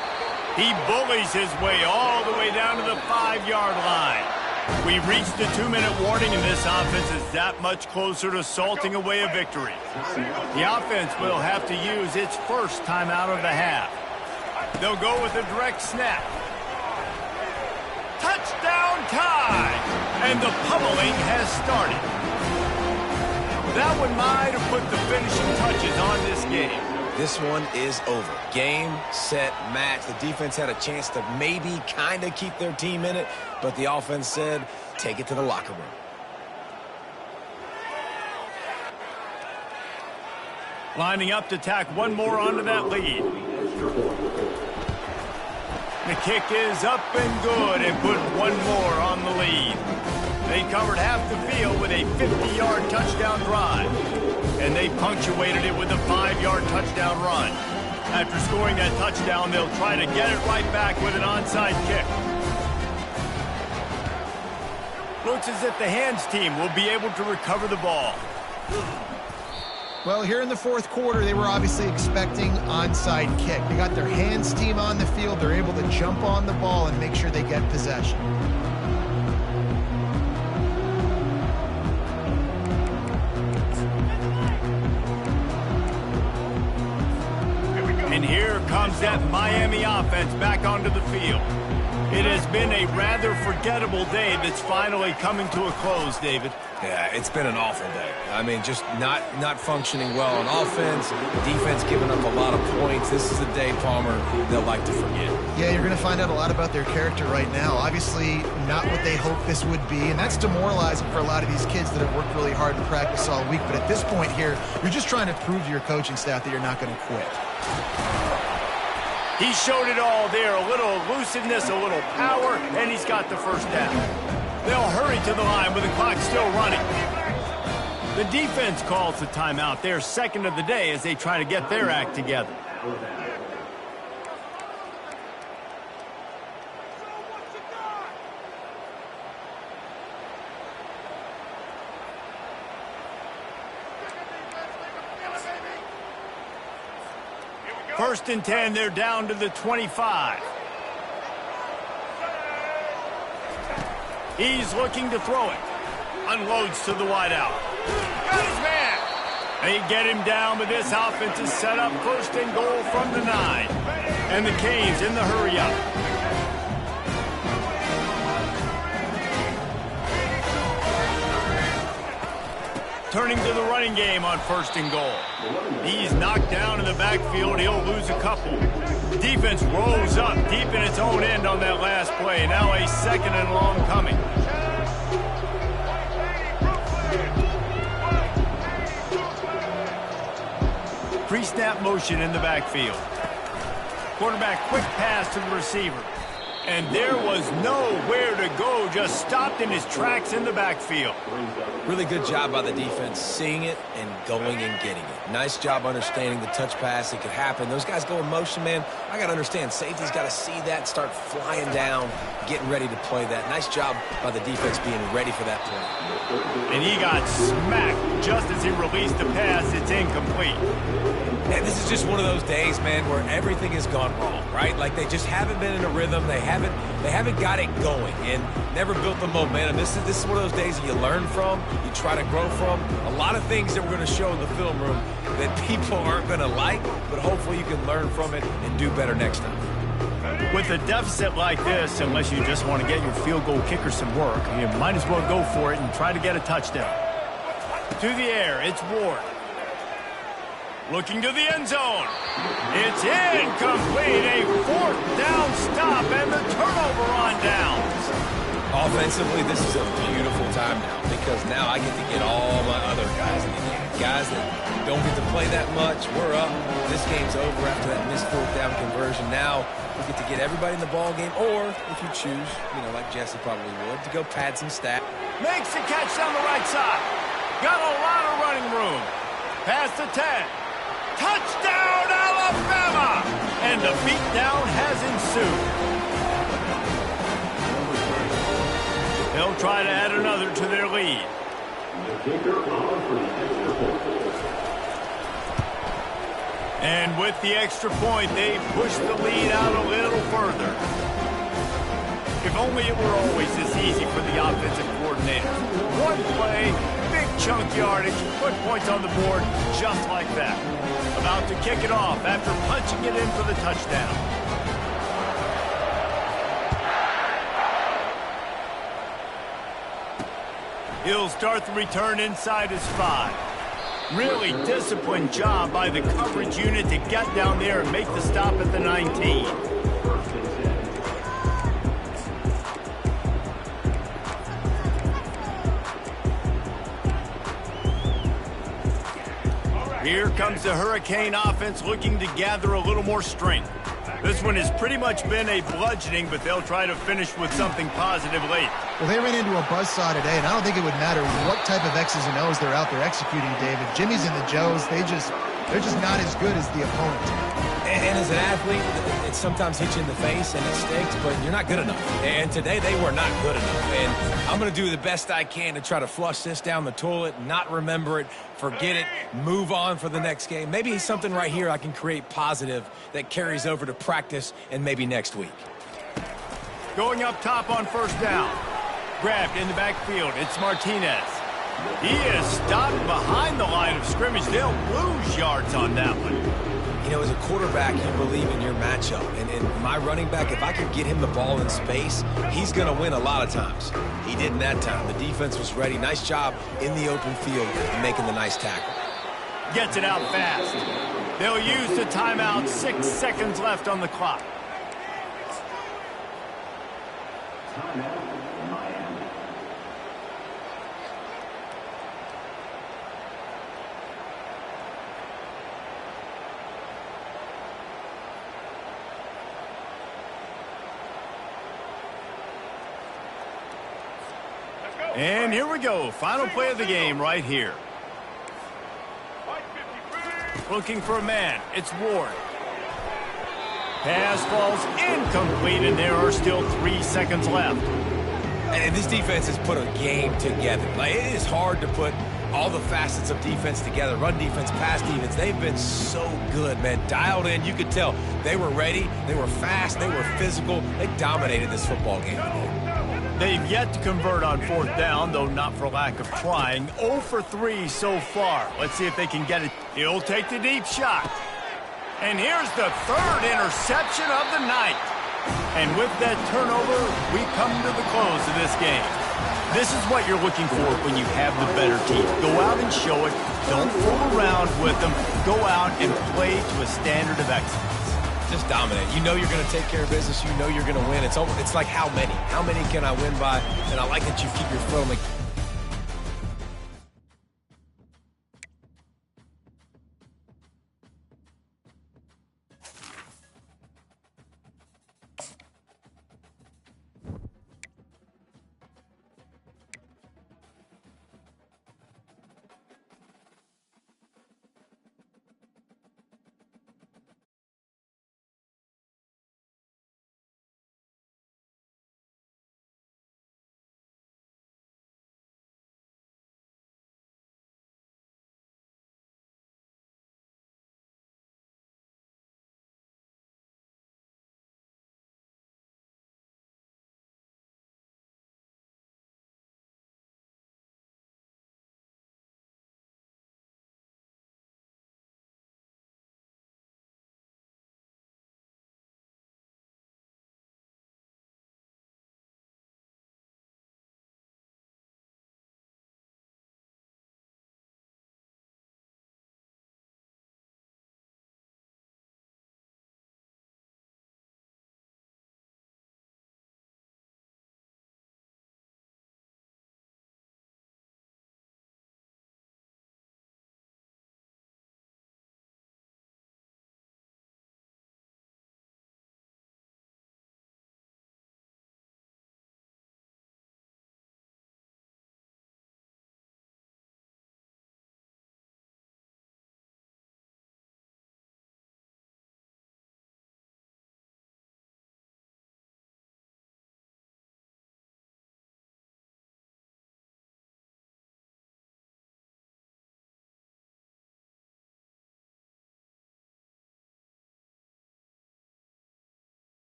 He bullies his way all the way down to the 5-yard line. We've reached the 2-minute warning, and this offense is that much closer to salting away a victory. The offense will have to use its first timeout of the half. They'll go with a direct snap. Touchdown tie! And the pummeling has started. That one might have put the finishing touches on this game. This one is over. Game, set, match. The defense had a chance to maybe kind of keep their team in it, but the offense said, take it to the locker room. Lining up to tack one more onto that lead. The kick is up and good and put one more on the lead. They covered half the field with a 50-yard touchdown drive, and they punctuated it with a 5-yard touchdown run. After scoring that touchdown, they'll try to get it right back with an onside kick. Looks as if the hands team will be able to recover the ball. Well, here in the fourth quarter, they were obviously expecting onside kick. They got their hands team on the field. They're able to jump on the ball and make sure they get possession. And here comes that Miami offense back onto the field. It has been a rather forgettable day that's finally coming to a close, David. Yeah, it's been an awful day. I mean, just not functioning well on offense, defense giving up a lot of points. This is a day, Palmer, they'll like to forget. Yeah, you're going to find out a lot about their character right now. Obviously, not what they hoped this would be, and that's demoralizing for a lot of these kids that have worked really hard in practice all week. But at this point here, you're just trying to prove to your coaching staff that you're not going to quit. He showed it all there, a little elusiveness, a little power, and he's got the first down. They'll hurry to the line with the clock still running. The defense calls the timeout. They're second of the day as they try to get their act together. First and 10, they're down to the 25. He's looking to throw it. Unloads to the wideout. Got his man. They get him down, but this offense is set up first and goal from the 9. And the Canes in the hurry-up. Turning to the running game on first and goal. He's knocked down in the backfield. He'll lose a couple. Defense rolls up deep in its own end on that last play. Now a second and long coming. Pre-snap motion in the backfield. Quarterback quick pass to the receiver. And there was nowhere to go, just stopped in his tracks in the backfield. Really good job by the defense, seeing it and going and getting it. Nice job understanding the touch pass. It could happen. Those guys go in motion, man. I got to understand, safety's got to see that, start flying down, getting ready to play that. Nice job by the defense being ready for that play. And he got smacked just as he released the pass. It's incomplete. And this is just one of those days, man, where everything has gone wrong, right? Like they just haven't been in a rhythm. They haven't got it going and never built the momentum. This is one of those days that you learn from, you try to grow from. A lot of things that we're going to show in the film room that people aren't going to like, but hopefully you can learn from it and do better next time. With a deficit like this, unless you just want to get your field goal kicker some work, you might as well go for it and try to get a touchdown. To the air, it's Ward. Looking to the end zone. It's incomplete. A fourth down stop and the turnover on downs. Offensively, this is a beautiful time now because now I get to get all my other guys in the game. Guys that don't get to play that much. We're up. This game's over after that missed fourth down conversion. Now we get to get everybody in the ball game, or if you choose, like Jesse probably would, to go pad some stat. Makes the catch down the right side. Got a lot of running room. Past the 10. Touchdown, Alabama! And the beatdown has ensued. They'll try to add another to their lead. And with the extra point, they push the lead out a little further. If only it were always this easy for the offensive coordinator. One play, big chunk yardage, put points on the board just like that. About to kick it off after punching it in for the touchdown. He'll start the return inside his 5. Really disciplined job by the coverage unit to get down there and make the stop at the 19. Here comes the Hurricane offense looking to gather a little more strength. This one has pretty much been a bludgeoning, but they'll try to finish with something positive late. Well, they ran into a buzzsaw today, and I don't think it would matter what type of X's and O's they're out there executing, David. Jimmy's and the Joes, they're just not as good as the opponent. And as an athlete, it sometimes hits you in the face and it stinks, but you're not good enough. And today they were not good enough. And I'm going to do the best I can to try to flush this down the toilet, not remember it, forget it, move on for the next game. Maybe something right here I can create positive that carries over to practice and maybe next week. Going up top on first down. Grabbed in the backfield. It's Martinez. He is stopped behind the line of scrimmage. They'll lose yards on that one. As a quarterback, you believe in your matchup. And my running back, if I could get him the ball in space, he's going to win a lot of times. He didn't that time. The defense was ready. Nice job in the open field making the nice tackle. Gets it out fast. They'll use the timeout. 6 seconds left on the clock. And here we go. Final play of the game right here. Looking for a man. It's Ward. Pass falls incomplete, and there are still 3 seconds left. And this defense has put a game together. Like, it is hard to put all the facets of defense together. Run defense, pass defense. They've been so good, man. Dialed in. You could tell they were ready. They were fast. They were physical. They dominated this football game. They've yet to convert on fourth down, though not for lack of trying. 0 for 3 so far. Let's see if they can get it. He'll take the deep shot. And here's the third interception of the night. And with that turnover, we come to the close of this game. This is what you're looking for when you have the better team. Go out and show it. Don't fool around with them. Go out and play to a standard of excellence. Just dominate. You know you're going to take care of business. You know you're going to win. It's like how many? How many can I win by? And I like that you keep your foot on the